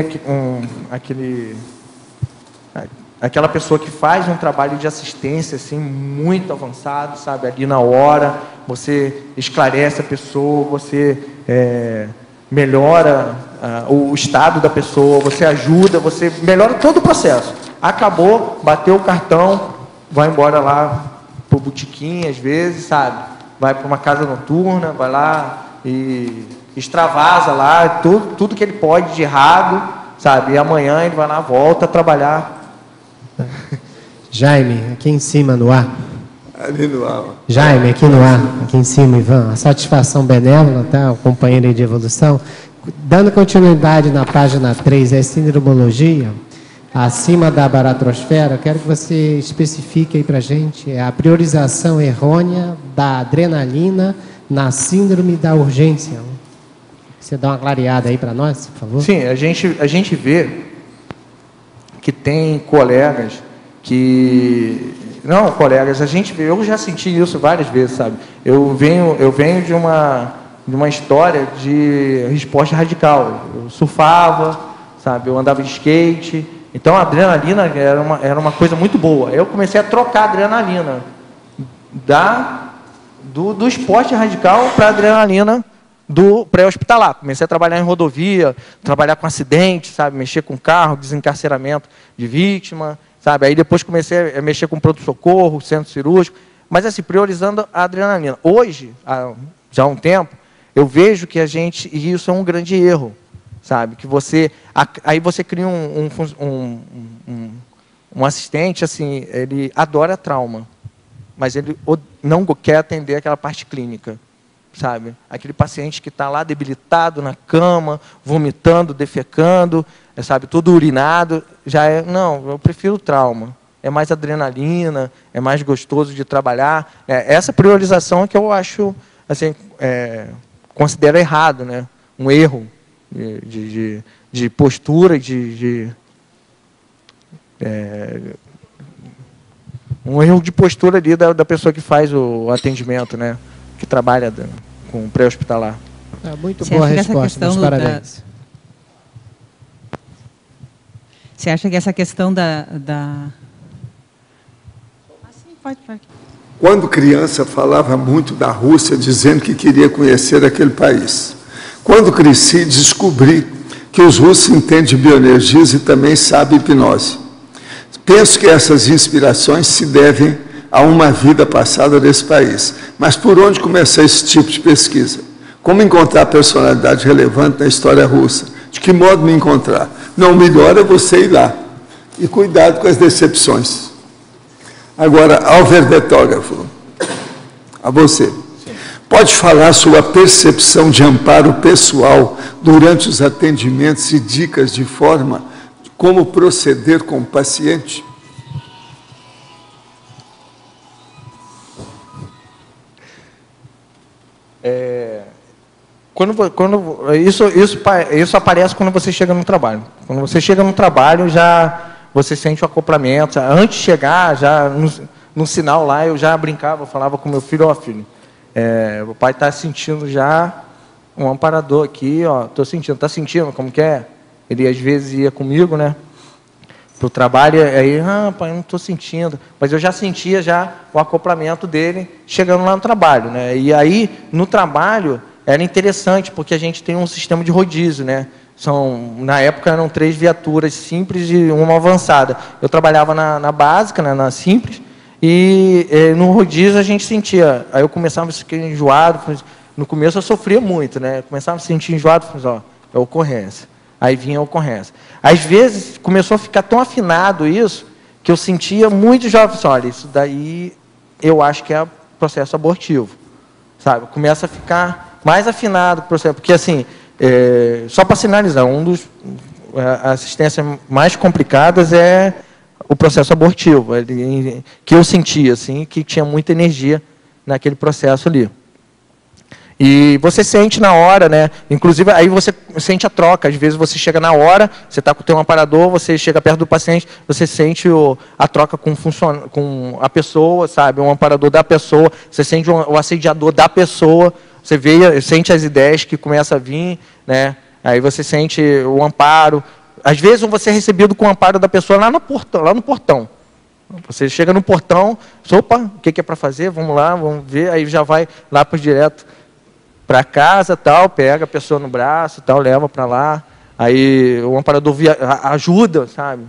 aquela pessoa que faz um trabalho de assistência assim muito avançado, sabe, ali na hora, você esclarece a pessoa, você melhora o estado da pessoa, você ajuda, você melhora todo o processo. Acabou, bateu o cartão, vai embora lá pro botequim, às vezes, sabe, vai para uma casa noturna, vai lá e extravasa lá tudo que ele pode de errado, sabe, e amanhã ele vai lá, volta a trabalhar. Jaime, aqui em cima no ar. Ali no ar. Jaime, aqui no ar, aqui em cima, Ivan. A satisfação benévola, tá? O companheiro aí de evolução. Dando continuidade na página 3, é Síndromologia, acima da baratrosfera, eu quero que você especifique aí para a gente a priorização errônea da adrenalina na síndrome da urgência. Você dá uma clareada aí para nós, por favor? Sim, a gente vê que tem colegas que... Não, colegas, eu já senti isso várias vezes, sabe? Eu venho de uma história de esporte radical. Eu surfava, sabe? Eu andava de skate. Então, a adrenalina era uma coisa muito boa. Eu comecei a trocar a adrenalina do esporte radical para a adrenalina do pré-hospitalar. Comecei a trabalhar em rodovia, trabalhar com acidente, sabe, mexer com carro, desencarceramento de vítima, sabe. Aí depois comecei a mexer com pronto-socorro, centro cirúrgico, mas assim, priorizando a adrenalina. Hoje, já há um tempo, eu vejo que e isso é um grande erro, sabe, que aí você cria um assistente, assim, ele adora trauma, mas ele não quer atender aquela parte clínica. Sabe? Aquele paciente que está lá debilitado na cama, vomitando, defecando, sabe, todo urinado, não, eu prefiro o trauma. É mais adrenalina, é mais gostoso de trabalhar. Essa priorização é que eu acho, assim, considero errado, né? Um erro de postura, um erro de postura ali da pessoa que faz o atendimento, né? Que trabalha com pré-hospitalar. Muito boa a resposta, meus parabéns. Você acha que essa questão pode. Quando criança, falava muito da Rússia, dizendo que queria conhecer aquele país. Quando cresci, descobri que os russos entendem bioenergias e também sabem hipnose. Penso que essas inspirações se devem a uma vida passada nesse país. Mas por onde começar esse tipo de pesquisa? Como encontrar personalidade relevante na história russa? De que modo me encontrar? Não, o melhor é você ir lá. E cuidado com as decepções. Agora, alverbetógrafo, a você. Pode falar sobre a percepção de amparo pessoal durante os atendimentos e dicas de como proceder com o paciente? Isso aparece quando você chega no trabalho. Quando você chega no trabalho, já você sente o acoplamento. Antes de chegar, já no sinal lá, eu já brincava, falava com meu filho, ó, filho, o pai está sentindo já um amparador aqui, ó, estou sentindo, está sentindo como que é? Ele às vezes ia comigo, né, para o trabalho, aí, pai, não estou sentindo, mas eu já sentia já o acoplamento dele chegando lá no trabalho, né, e aí, no trabalho, era interessante, porque a gente tem um sistema de rodízio, né, na época eram 3 viaturas simples e uma avançada. Eu trabalhava na básica, né, na simples, e no rodízio a gente sentia, aí eu começava a ficar enjoado, no começo eu sofria muito, né, começava a se sentir enjoado, ó, é ocorrência. Aí vinha a ocorrência. Às vezes, começou a ficar tão afinado isso, que eu sentia muito jovem, olha, isso daí eu acho que é processo abortivo, sabe? Começa a ficar mais afinado o processo, porque assim, só para sinalizar, as assistências mais complicadas é o processo abortivo, que eu sentia, assim, que tinha muita energia naquele processo ali. E você sente na hora, né? Inclusive, aí você sente a troca. Às vezes você chega na hora, você está com o teu amparador, você chega perto do paciente, você sente a troca com a pessoa, sabe? O amparador da pessoa, você sente o assediador da pessoa, você sente as ideias que começam a vir, né? Aí você sente o amparo. Às vezes você é recebido com o amparo da pessoa lá no portão. Você chega no portão, opa, o que é para fazer? Vamos lá, vamos ver. Aí já vai lá para direto para casa, tal, pega a pessoa no braço, tal, leva para lá. Aí o amparador ajuda, sabe?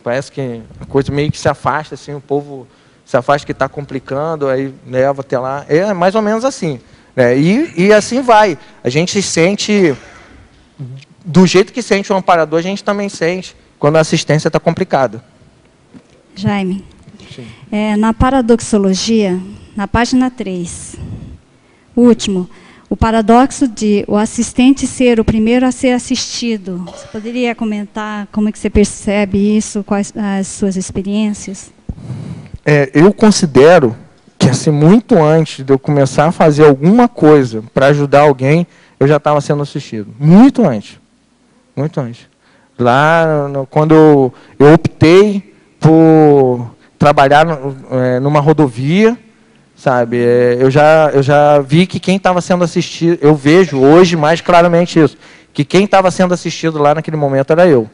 Parece que a coisa meio que se afasta, assim, o povo se afasta que está complicando, aí leva até lá. É mais ou menos assim, né? E assim vai. A gente se sente, do jeito que sente o amparador, a gente também sente quando a assistência está complicada. Jaime, na paradoxologia, na página 3, último, o paradoxo de o assistente ser o primeiro a ser assistido. Você poderia comentar como é que você percebe isso, quais as suas experiências? Eu considero que, assim, muito antes de eu começar a fazer alguma coisa para ajudar alguém, eu já estava sendo assistido. Muito antes. Muito antes. Lá, quando eu optei por trabalhar numa rodovia, sabe, eu já vi que quem estava sendo assistido, eu vejo hoje mais claramente isso, que quem estava sendo assistido lá naquele momento era eu.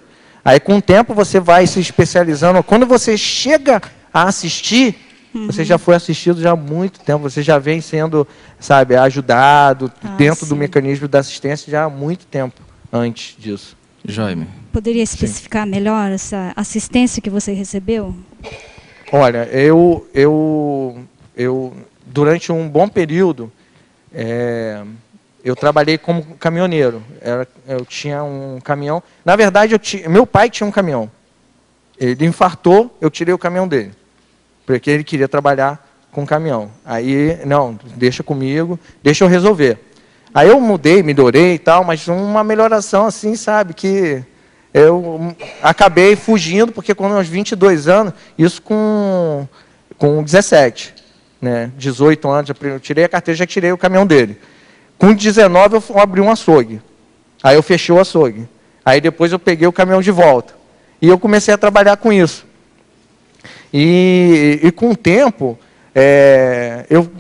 Aí, com o tempo, você vai se especializando. Quando você chega a assistir, você já foi assistido já há muito tempo, você já vem sendo, sabe, ajudado dentro do mecanismo da assistência já há muito tempo antes disso. Jaime. Poderia especificar melhor essa assistência que você recebeu? Olha, eu durante um bom período, eu trabalhei como caminhoneiro. Eu tinha um caminhão. Na verdade, meu pai tinha um caminhão. Ele infartou, eu tirei o caminhão dele, porque ele queria trabalhar com caminhão. Aí, não, deixa comigo, deixa eu resolver. Aí eu mudei, melhorei e tal, mas uma melhoração assim, sabe, que eu acabei fugindo, porque quando aos 22 anos, isso com 17, né, 18 anos, eu tirei a carteira, já tirei o caminhão dele. Com 19 eu abri um açougue. Aí eu fechei o açougue. Aí depois eu peguei o caminhão de volta. E eu comecei a trabalhar com isso. E com o tempo, eu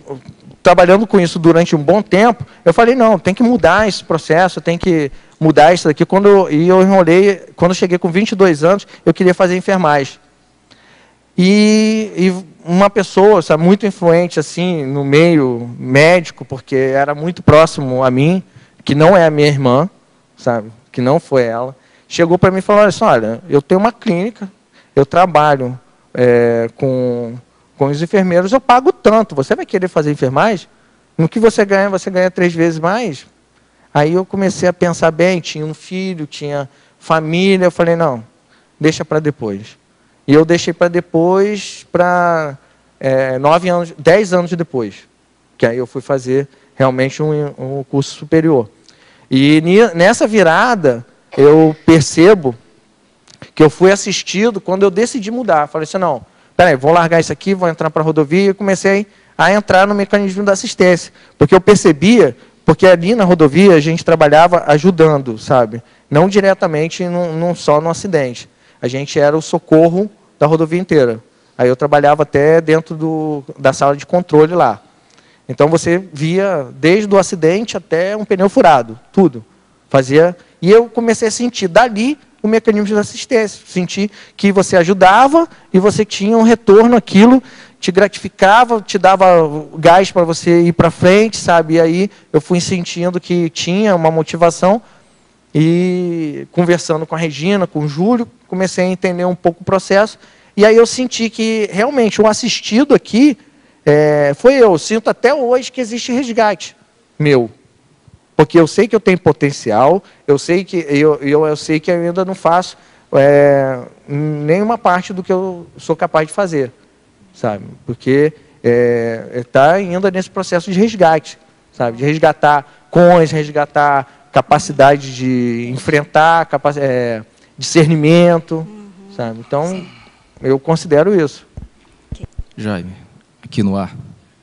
trabalhando com isso durante um bom tempo, eu falei, não, tem que mudar esse processo, tem que mudar isso daqui. E eu enrolei, quando eu cheguei com 22 anos, eu queria fazer enfermagem. E uma pessoa, sabe, muito influente assim, no meio médico, porque era muito próximo a mim, que não é a minha irmã, sabe, que não foi ela, chegou para mim e falou, olha, eu tenho uma clínica, eu trabalho com os enfermeiros, eu pago tanto, você vai querer fazer enfermagem? No que você ganha 3 vezes mais? Aí eu comecei a pensar bem, tinha um filho, tinha família, eu falei, não, deixa para depois. E eu deixei para depois, para 10 anos depois, que aí eu fui fazer realmente um curso superior. E nessa virada, eu percebo que eu fui assistido quando eu decidi mudar. Falei assim, não, peraí, vou largar isso aqui, vou entrar para a rodovia, e comecei a entrar no mecanismo da assistência. Porque eu percebia, porque ali na rodovia a gente trabalhava ajudando, sabe? Não diretamente só no acidente. A gente era o socorro da rodovia inteira. Aí eu trabalhava até dentro da sala de controle lá. Então você via desde o acidente até um pneu furado, tudo. Fazia. E eu comecei a sentir dali o mecanismo de assistência. Senti que você ajudava e você tinha um retorno, aquilo te gratificava, te dava gás para você ir para frente, sabe? E aí eu fui sentindo que tinha uma motivação e conversando com a Regina, com o Júlio, comecei a entender um pouco o processo. E aí eu senti que realmente o assistido aqui foi eu. Sinto até hoje que existe resgate meu. Porque eu sei que eu tenho potencial, eu sei que eu sei que eu ainda não faço nenhuma parte do que eu sou capaz de fazer, sabe? Porque está ainda nesse processo de resgate, sabe? De resgatar resgatar capacidade de enfrentar, discernimento, sabe? Então, sim, eu considero isso. Jaime, aqui no ar,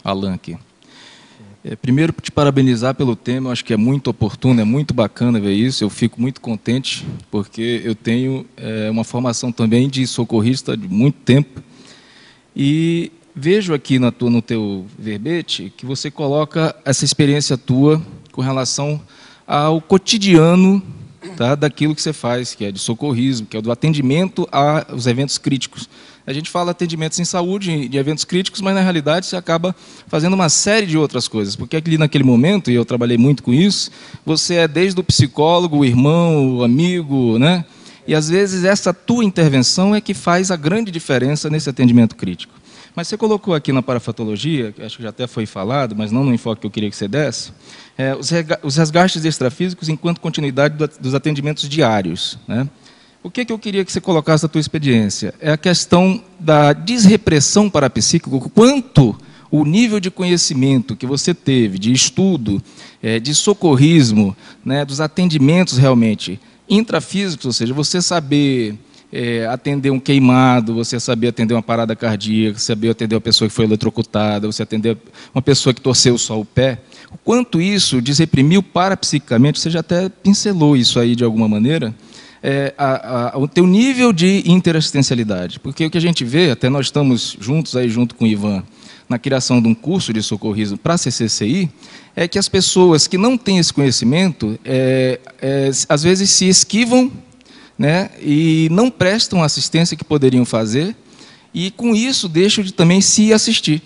Alan aqui. Primeiro, te parabenizar pelo tema, eu acho que é muito oportuno, é muito bacana ver isso, eu fico muito contente, porque eu tenho uma formação também de socorrista de muito tempo, e vejo aqui no teu verbete que você coloca essa experiência tua com relação ao cotidiano, tá, daquilo que você faz, que é de socorrismo, que é do atendimento aos eventos críticos. A gente fala atendimentos em saúde, de eventos críticos, mas na realidade você acaba fazendo uma série de outras coisas, porque ali naquele momento, e eu trabalhei muito com isso, você é desde o psicólogo, o irmão, o amigo, né? E às vezes essa tua intervenção é que faz a grande diferença nesse atendimento crítico. Mas você colocou aqui na parafatologia, que acho que já até foi falado, mas não no enfoque que eu queria que você desse, os resgates extrafísicos enquanto continuidade dos atendimentos diários, né? O que eu queria que você colocasse na tua experiência? É a questão da desrepressão parapsíquica, o quanto o nível de conhecimento que você teve, de estudo, de socorrismo, né, dos atendimentos realmente intrafísicos, ou seja, você saber atender um queimado, você saber atender uma parada cardíaca, saber atender uma pessoa que foi eletrocutada, você atender uma pessoa que torceu só o pé, o quanto isso desreprimiu parapsiquicamente, você já até pincelou isso aí de alguma maneira, o teu nível de interassistencialidade. Porque o que a gente vê, até nós estamos juntos aí, junto com o Ivan, na criação de um curso de socorrismo para a CCCI, é que as pessoas que não têm esse conhecimento, às vezes se esquivam, né, e não prestam a assistência que poderiam fazer, e com isso deixam de também se assistir,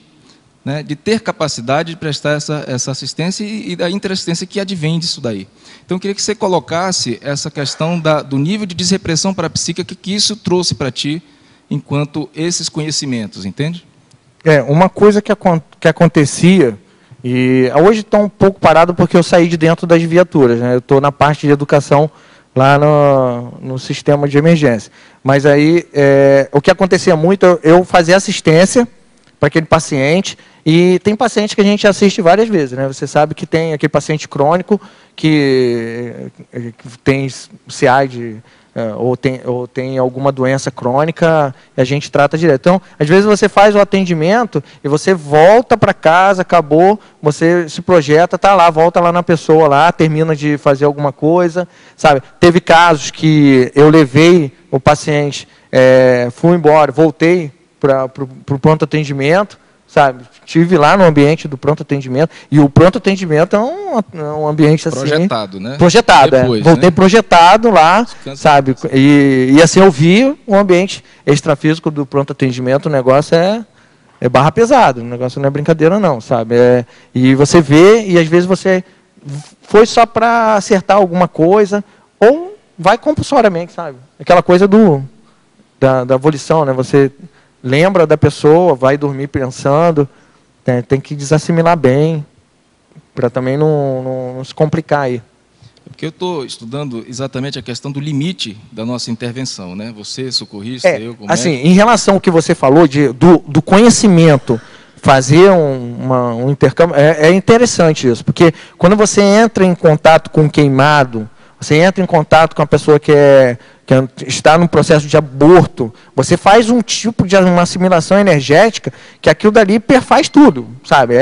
né, de ter capacidade de prestar essa assistência e da interassistência que advém disso daí. Então, eu queria que você colocasse essa questão do nível de desrepressão parapsíquica que isso trouxe para ti, enquanto esses conhecimentos, entende? Uma coisa que acontecia, e hoje está um pouco parado porque eu saí de dentro das viaturas, né? Eu estou na parte de educação lá no sistema de emergência. Mas aí, o que acontecia muito, eu fazia assistência para aquele paciente, e tem paciente que a gente assiste várias vezes, né? Você sabe que tem aquele paciente crônico que tem CIAD ou tem alguma doença crônica, e a gente trata direto. Então, às vezes você faz o atendimento e você volta para casa, acabou, você se projeta, tá lá, volta lá na pessoa lá, termina de fazer alguma coisa, sabe? Teve casos que eu levei o paciente, fui embora, voltei para o pronto atendimento, sabe? Estive lá no ambiente do pronto atendimento, e o pronto atendimento é um ambiente assim... Projetado, né? Projetado, depois, voltei, né? Projetado lá, sabe? E assim, eu vi o ambiente extrafísico do pronto atendimento, o negócio é barra pesada, o negócio não é brincadeira não, sabe? E você vê, e às vezes você foi só para acertar alguma coisa, ou vai compulsoriamente, sabe? Aquela coisa da volição, né? Você lembra da pessoa, vai dormir pensando, tem que desassimilar bem, para também não se complicar aí. Porque eu estou estudando exatamente a questão do limite da nossa intervenção, né? Você, socorrista, eu como assim, médico. Em relação ao que você falou do conhecimento, fazer um intercâmbio, é interessante isso, porque quando você entra em contato com um queimado, você entra em contato com a pessoa que está no processo de aborto, você faz um tipo de uma assimilação energética que aquilo dali perfaz tudo, sabe?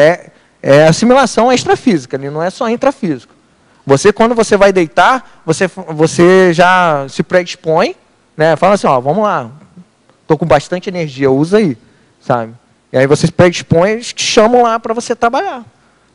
é assimilação extrafísica, não é só intrafísico. Você, quando você vai deitar, você já se predispõe, né? Fala assim, ó, vamos lá, estou com bastante energia, usa aí, sabe? E aí você se predispõe, eles te chamam lá para você trabalhar.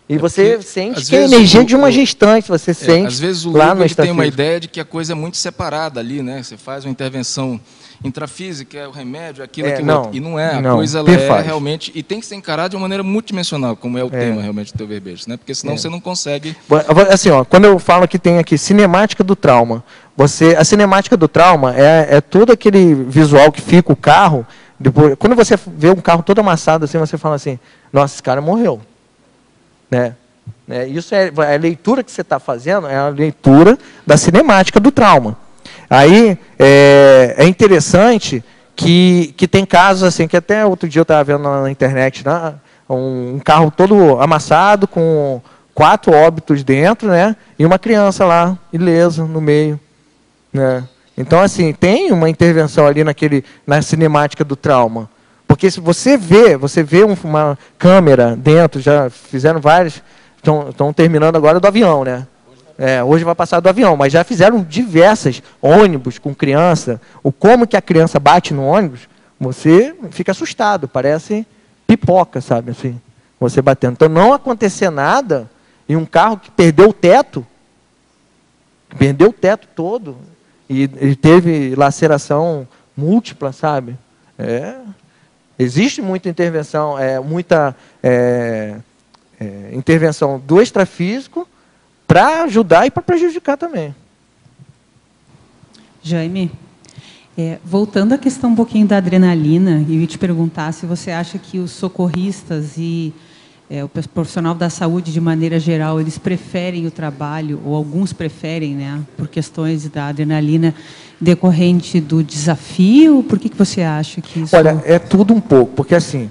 E você sente que é a energia de uma gestante, você sente. Às vezes o lá leigo no ele tem uma extrafísico. ideia de que a coisa é muito separada ali, né? Você faz uma intervenção intrafísica, é o remédio, aquilo, aquilo não, outro. E não é, a não, coisa ela é faz. realmente... E tem que ser encarada de uma maneira multidimensional, como é o tema realmente do teu verbete, né? Porque senão você não consegue... Assim, ó, quando eu falo que tem aqui cinemática do trauma, a cinemática do trauma é todo aquele visual que fica o carro, depois, quando você vê um carro todo amassado assim, você fala assim, nossa, esse cara morreu. Né? Isso é a leitura que você está fazendo, é a leitura da cinemática do trauma. Aí é interessante que tem casos assim, que até outro dia eu estava vendo na internet, né? Um carro todo amassado, com 4 óbitos dentro, né? E uma criança lá, ilesa, no meio. Né? Então, assim, tem uma intervenção ali na cinemática do trauma. Porque se você vê uma câmera dentro, já fizeram vários, estão terminando agora do avião, né? Hoje vai passar do avião, mas já fizeram diversas ônibus com criança. Como que a criança bate no ônibus, você fica assustado, parece pipoca, sabe? Assim, você batendo. Então, não acontecer nada e um carro que perdeu o teto todo e teve laceração múltipla, sabe? Existe muita intervenção, intervenção do extrafísico para ajudar e para prejudicar também. Jaime, voltando à questão um pouquinho da adrenalina, eu ia te perguntar se você acha que os socorristas e o profissional da saúde, de maneira geral, eles preferem o trabalho, ou alguns preferem, né, por questões da adrenalina decorrente do desafio? Por que você acha que isso... Olha, é tudo um pouco, porque assim,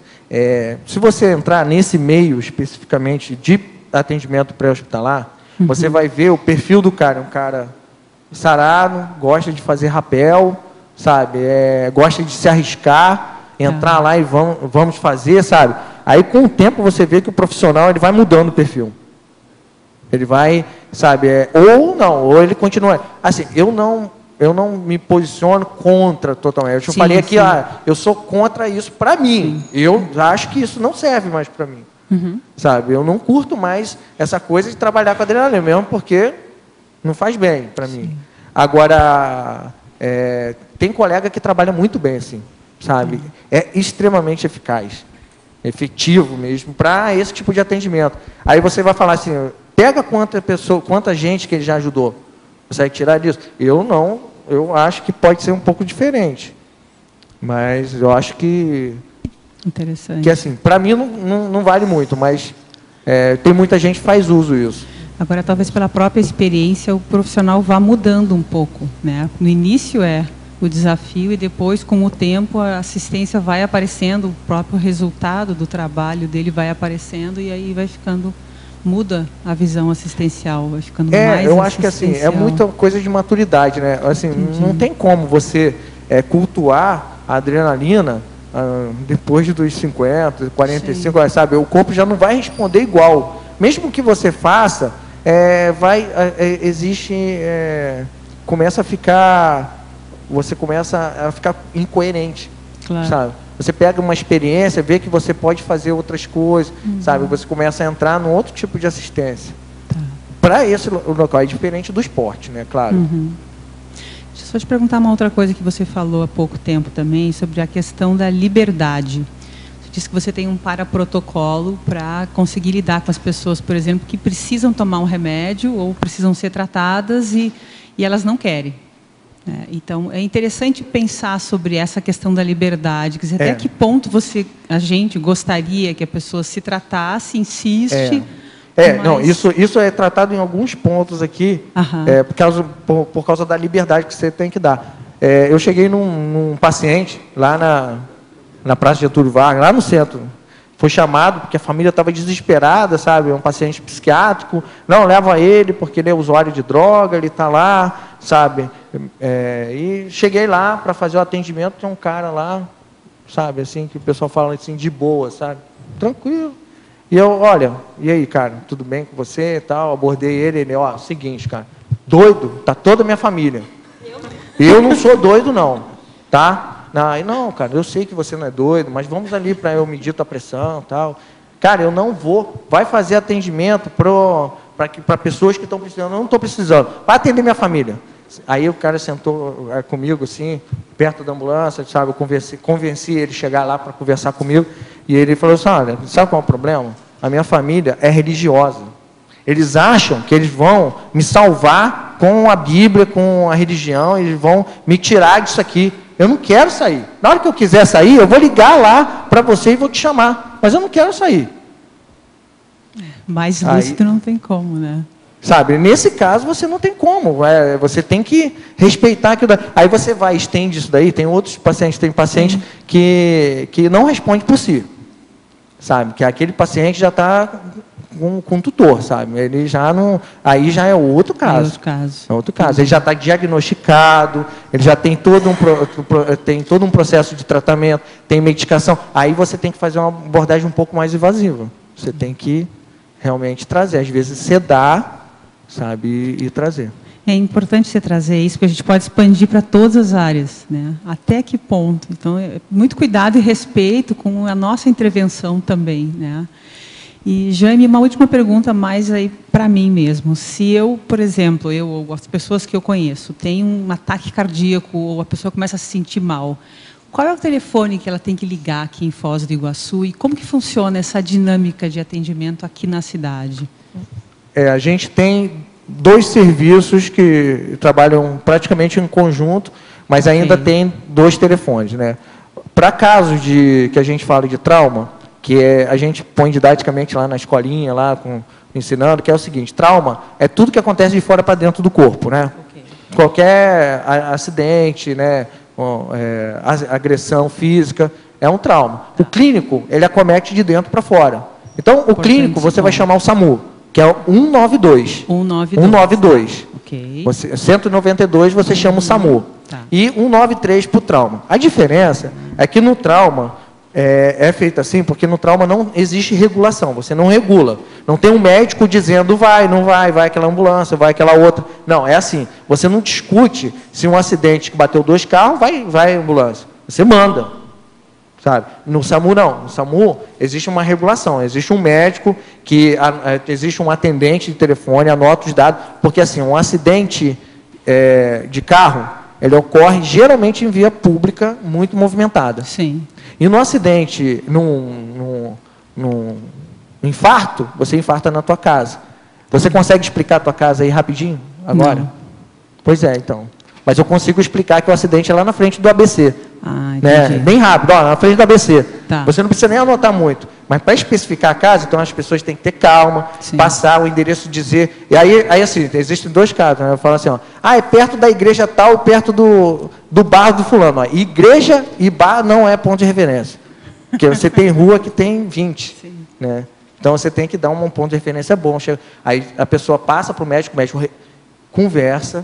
se você entrar nesse meio especificamente de atendimento pré-hospitalar, você vai ver o perfil do cara, um cara sarado, gosta de fazer rapel, sabe, gosta de se arriscar, entrar lá e vamos fazer, sabe. Aí, com o tempo, você vê que o profissional ele vai mudando o perfil. Ele vai, sabe, ou ele continua. Assim, eu não me posiciono contra totalmente. Eu falei aqui, eu sou contra isso para mim. Sim. Eu acho que isso não serve mais para mim. Sabe, eu não curto mais essa coisa de trabalhar com adrenalina, mesmo porque não faz bem para mim. Agora, tem colega que trabalha muito bem assim, sabe? É extremamente eficaz. Efetivo mesmo, para esse tipo de atendimento. Aí você vai falar assim, pega quanta gente que ele já ajudou. Consegue tirar disso? Eu acho que pode ser um pouco diferente. Mas eu acho que... Interessante. Que assim, para mim não vale muito, mas tem muita gente que faz uso disso. Agora, talvez pela própria experiência, o profissional vá mudando um pouco, né? No início o desafio e depois, com o tempo, a assistência vai aparecendo, o próprio resultado do trabalho dele vai aparecendo e aí vai ficando, muda a visão assistencial, vai ficando mais eu acho que assim, é muita coisa de maturidade, né? Assim, não tem como você cultuar a adrenalina depois dos 50, 45, sim, sabe? O corpo já não vai responder igual. Mesmo que você faça, começa a ficar... Você começa a ficar incoerente, claro, sabe? Você pega uma experiência, vê que você pode fazer outras coisas, sabe? Você começa a entrar num outro tipo de assistência. Para esse local é diferente do esporte, né? Claro. Deixa eu só te perguntar uma outra coisa que você falou há pouco tempo também, sobre a questão da liberdade. Você disse que você tem um paraprotocolo para conseguir lidar com as pessoas, por exemplo, que precisam tomar um remédio ou precisam ser tratadas e elas não querem. Então, é interessante pensar sobre essa questão da liberdade. Quer dizer, até que ponto a gente gostaria que a pessoa se tratasse, insiste... Não, isso é tratado em alguns pontos aqui, por causa da liberdade que você tem que dar. Eu cheguei num paciente, lá na Praça Getúlio Vargas, lá no centro. Foi chamado porque a família estava desesperada, sabe? É um paciente psiquiátrico. Não, leva ele porque ele é usuário de droga, ele está lá, sabe? E cheguei lá para fazer o atendimento, tem um cara lá, sabe? Assim, que o pessoal fala assim, de boa, sabe? Tranquilo. E eu, olha, e aí, cara, tudo bem com você e tal? Abordei ele, ó, seguinte, cara, doido, tá toda a minha família. Eu não sou doido, não, tá? Não, cara, eu sei que você não é doido, mas vamos ali para eu medir tua pressão e tal. Cara, eu não vou, vai fazer atendimento para pessoas que estão precisando, eu não estou precisando, vai atender minha família. Aí o cara sentou comigo, assim, perto da ambulância, sabe, eu convenci ele a chegar lá para conversar comigo, e ele falou assim, olha, sabe qual é o problema? A minha família é religiosa. Eles acham que eles vão me salvar com a Bíblia, com a religião, eles vão me tirar disso aqui. Eu não quero sair. Na hora que eu quiser sair, eu vou ligar lá para você e vou te chamar. Mas eu não quero sair. Mais lúcido não tem como, né? Sabe, nesse caso você não tem como. Você tem que respeitar aquilo. Aí você vai, estende isso daí. Tem outros pacientes, tem pacientes que não respondem por si. Sabe, que aquele paciente já está com tutor, sabe? Ele já não. Aí já é outro caso. É outro caso. Ele já está diagnosticado, ele já tem todo um processo de tratamento, tem medicação. Aí você tem que fazer uma abordagem um pouco mais invasiva. Você tem que realmente trazer, às vezes sedar, sabe, e trazer. É importante você trazer isso, porque a gente pode expandir para todas as áreas, né? Até que ponto? Então, muito cuidado e respeito com a nossa intervenção também, né? E, Jaime, uma última pergunta mais aí para mim mesmo. Se eu, por exemplo, eu ou as pessoas que eu conheço, têm um ataque cardíaco ou a pessoa começa a se sentir mal, qual é o telefone que ela tem que ligar aqui em Foz do Iguaçu e como que funciona essa dinâmica de atendimento aqui na cidade? A gente tem 2 serviços que trabalham praticamente em conjunto, mas ainda tem 2 telefones, né? Para casos que a gente fala de trauma, que a gente põe didaticamente lá na escolinha, lá ensinando, que é o seguinte: trauma é tudo que acontece de fora para dentro do corpo, né? Qualquer acidente, né? Agressão física é um trauma. O clínico, ele acomete de dentro para fora. Então, o clínico, você vai chamar o SAMU, que é o 192. 192. Ok. 192 você chama o SAMU. Tá. E 193 para o trauma. A diferença é que no trauma é feito assim, porque no trauma não existe regulação, você não regula. Não tem um médico dizendo vai, não vai, vai aquela ambulância, vai aquela outra. Não, é assim, você não discute se um acidente que bateu 2 carros, vai ambulância. Você manda. Sabe? No SAMU não. No SAMU existe uma regulação, existe um médico, existe um atendente de telefone, anota os dados, porque assim, um acidente de carro, ele ocorre geralmente em via pública muito movimentada. Sim. E no acidente, num infarto, você infarta na tua casa. Você consegue explicar a tua casa aí rapidinho, agora? Não. Pois é, então. Mas eu consigo explicar que o acidente é lá na frente do ABC. Né? Bem rápido, na frente do ABC. Tá. Você não precisa nem anotar muito. Mas para especificar a casa, então as pessoas têm que ter calma, passar o endereço, dizer. E aí assim, existem 2 casos. Né? Eu falo assim, é perto da igreja tal, perto do bar do fulano. Igreja e bar não é ponto de referência. Porque você tem rua que tem 20. Né? Então você tem que dar um ponto de referência bom. Aí a pessoa passa para o médico conversa.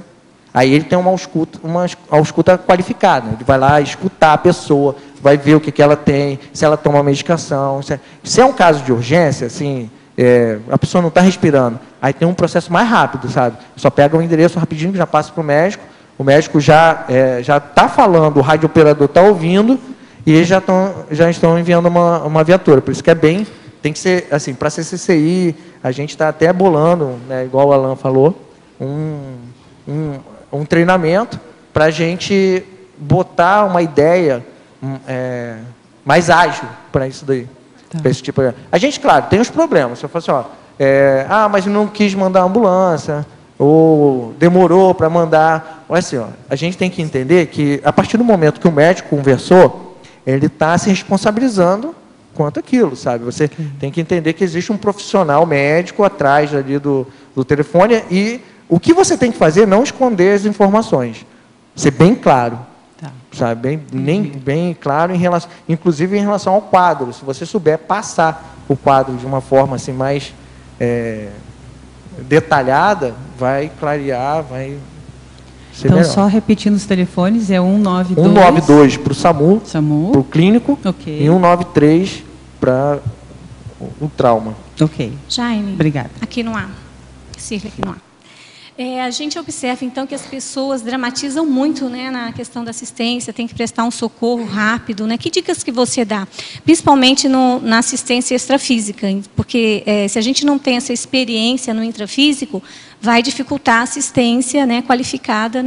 Aí ele tem uma ausculta qualificada. Ele vai lá escutar a pessoa, vai ver o que ela tem, se ela toma medicação. Se é um caso de urgência, assim, a pessoa não está respirando, aí tem um processo mais rápido, sabe? Só pega o endereço rapidinho, já passa para o médico já está falando, o radiooperador está ouvindo, e eles já estão enviando uma viatura. Por isso que tem que ser, assim, para a CCCI, a gente está até bolando, né, igual o Alan falou, um treinamento para a gente botar uma ideia mais ágil para isso daí. Tá. Pra esse tipo de... A gente, claro, tem os problemas. Você fala assim, mas não quis mandar ambulância, ou demorou para mandar. Olha assim, a gente tem que entender que, a partir do momento que o médico conversou, ele está se responsabilizando quanto aquilo, sabe? Você tem que entender que existe um profissional médico atrás ali do telefone, e o que você tem que fazer é não esconder as informações. Ser bem claro. Tá. Sabe? Bem claro, inclusive em relação ao quadro. Se você souber passar o quadro de uma forma assim, mais detalhada, vai clarear, vai ser então, melhor. só repetindo os telefones, é 192. 192 para o SAMU, SAMU. para o clínico, Ok. e 193 para o trauma. Ok. Jaime. Obrigada. Aqui no ar. Cirla, aqui no ar. A gente observa, então, que as pessoas dramatizam muito, né, na questão da assistência, tem que prestar um socorro rápido, né? Que dicas que você dá? Principalmente na assistência extrafísica, porque se a gente não tem essa experiência no intrafísico, vai dificultar a assistência, né, qualificada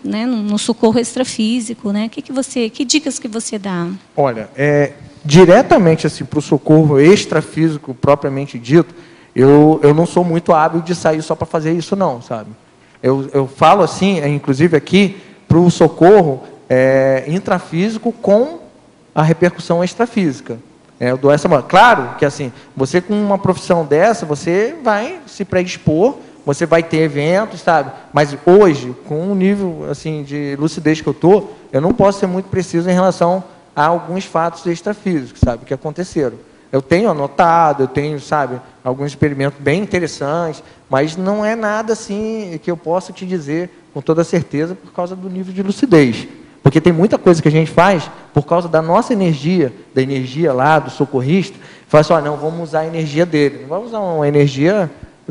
no socorro extrafísico, né? Que dicas que você dá? Olha, diretamente assim, para o socorro extrafísico propriamente dito, eu não sou muito hábil de sair só para fazer isso, não, sabe? Eu falo assim, inclusive aqui, para o socorro intrafísico com a repercussão extrafísica. Eu dou essa mão. Claro que assim, você com uma profissão dessa, você vai se predispor, você vai ter eventos, sabe? Mas hoje, com o nível assim, de lucidez que eu não posso ser muito preciso em relação a alguns fatos extrafísicos, sabe, que aconteceram. Eu tenho anotado, eu tenho, sabe, alguns experimentos bem interessantes, mas não é nada assim que eu possa te dizer com toda certeza por causa do nível de lucidez. Porque tem muita coisa que a gente faz por causa da nossa energia, da energia lá do socorrista, fala assim, não, vamos usar a energia dele, não vamos usar uma energia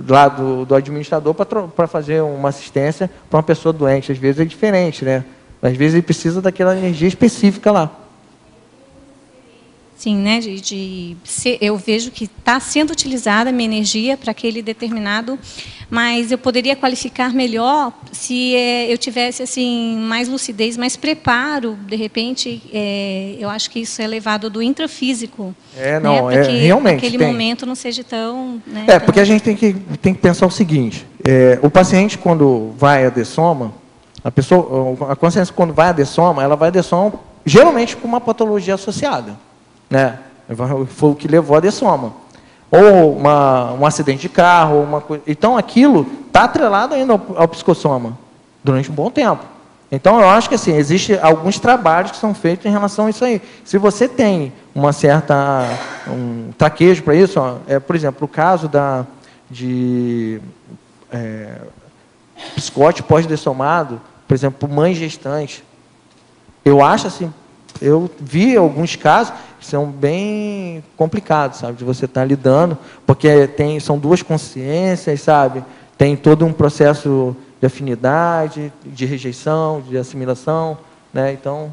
lá do administrador para fazer uma assistência para uma pessoa doente. Às vezes é diferente, né? Às vezes ele precisa daquela energia específica lá. Sim, né? Eu vejo que está sendo utilizada a minha energia para aquele determinado, mas eu poderia qualificar melhor se eu tivesse assim mais lucidez, mais preparo. De repente, eu acho que isso é levado do intrafísico. Não, né? Para que realmente aquele tem. Momento não seja tão. Né, porque a gente tem que pensar o seguinte: o paciente quando vai a dessoma, a consciência quando vai a dessoma, ela vai a dessoma geralmente com uma patologia associada. Né? Foi o que levou a dessoma. Ou um acidente de carro, uma coisa. Então, aquilo está atrelado ainda ao psicossoma durante um bom tempo. Então, eu acho que assim, existem alguns trabalhos que são feitos em relação a isso aí. Se você tem um traquejo para isso, por exemplo, o caso de psicote pós-dessomado, por exemplo, mãe gestante, eu acho assim, eu vi alguns casos que são bem complicados, sabe, de você estar lidando, porque são duas consciências, sabe, tem todo um processo de afinidade, de rejeição, de assimilação, né? Então,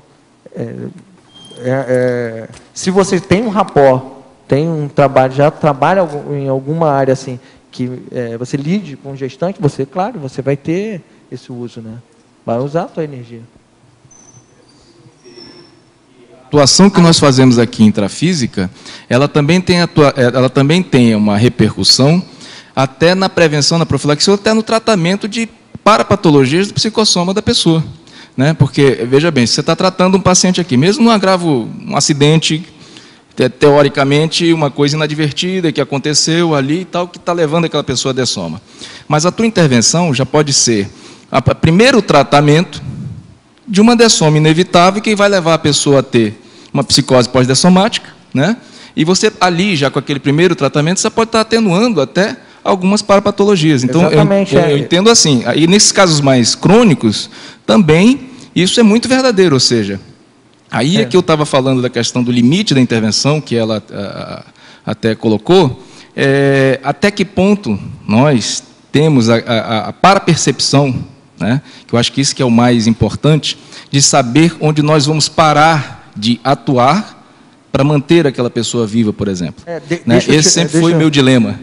se você tem um rapport, tem um trabalho, já trabalha em alguma área assim, que você lide com o gestante, claro, você vai ter esse uso, né? Vai usar a tua energia. A atuação que nós fazemos aqui intrafísica, ela também tem uma repercussão até na prevenção, na profilaxia, ou até no tratamento de parapatologias do psicossoma da pessoa. Né? Porque, veja bem, se você está tratando um paciente aqui, mesmo no agravo, um acidente, teoricamente, uma coisa inadvertida que aconteceu ali e tal, que está levando aquela pessoa a dessoma. Mas a tua intervenção já pode ser primeiro o tratamento de uma dessoma inevitável que vai levar a pessoa a ter uma psicose pós-dessomática, né? E você ali, já com aquele primeiro tratamento, você pode estar atenuando até algumas parapatologias. Então, eu entendo assim. E nesses casos mais crônicos, também, isso é muito verdadeiro, ou seja, aí é que eu estava falando da questão do limite da intervenção, que ela até colocou, até que ponto nós temos a parapercepção, né, que eu acho que isso que é o mais importante, de saber onde nós vamos parar de atuar para manter aquela pessoa viva, por exemplo. Esse sempre foi o meu dilema.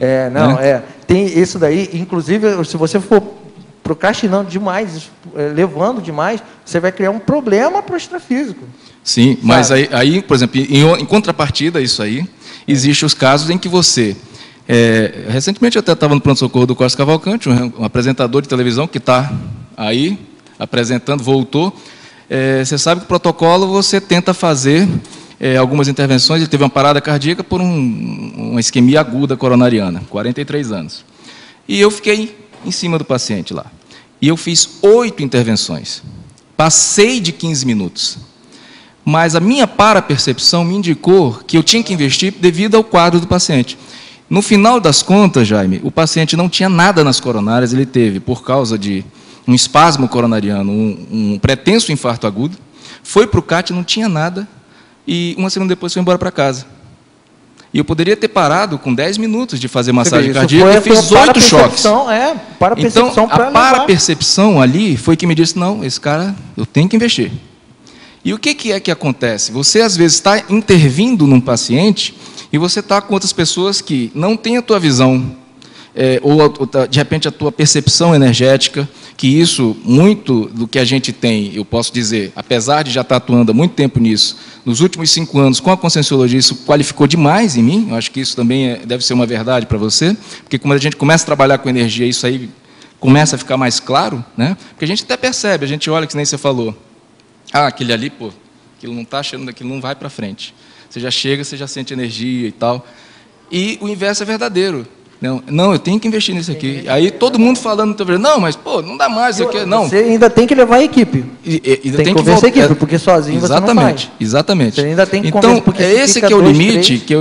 Tem isso daí, inclusive, se você for procrastinando demais, levando demais, você vai criar um problema para o extrafísico. Sim, sabe? Mas aí, por exemplo, em contrapartida a isso aí, existem os casos em que você... recentemente eu até estava no pronto-socorro do Costa Cavalcante, um apresentador de televisão que está aí apresentando, voltou. Você sabe que o protocolo você tenta fazer algumas intervenções. Ele teve uma parada cardíaca por uma isquemia aguda coronariana, 43 anos. E eu fiquei em cima do paciente lá. E eu fiz 8 intervenções. Passei de 15 minutos. Mas a minha parapercepção me indicou que eu tinha que investir devido ao quadro do paciente. No final das contas, Jaime, o paciente não tinha nada nas coronárias, ele teve, por causa de um espasmo coronariano, um pretenso infarto agudo, foi para o CAT, não tinha nada, e uma semana depois foi embora para casa. E eu poderia ter parado com 10 minutos de fazer massagem Isso cardíaca e fiz 8 choques. Então, a para-percepção ali foi que me disse, não, esse cara, eu tenho que investir. E o que é que acontece? Você, às vezes, está intervindo num paciente e você está com outras pessoas que não têm a tua visão, ou, de repente, a tua percepção energética, que isso, muito do que a gente tem, eu posso dizer, apesar de já estar atuando há muito tempo nisso, nos últimos 5 anos, com a Conscienciologia, isso qualificou demais em mim, eu acho que isso também deve ser uma verdade para você, porque quando a gente começa a trabalhar com energia, isso aí começa a ficar mais claro, né? Porque a gente até percebe, a gente olha, que nem você falou, aquele ali, pô, aquilo não está achando, aquilo não vai para frente. Você já chega, você já sente energia e tal. E o inverso é verdadeiro. Não, eu tenho que investir nisso aqui. Aí todo mundo falando, não, mas pô, não dá mais. Não. Você ainda tem que levar a equipe. Tem que convencer a equipe, porque sozinho você não faz. Exatamente. Você ainda tem que então, esse que é o limite que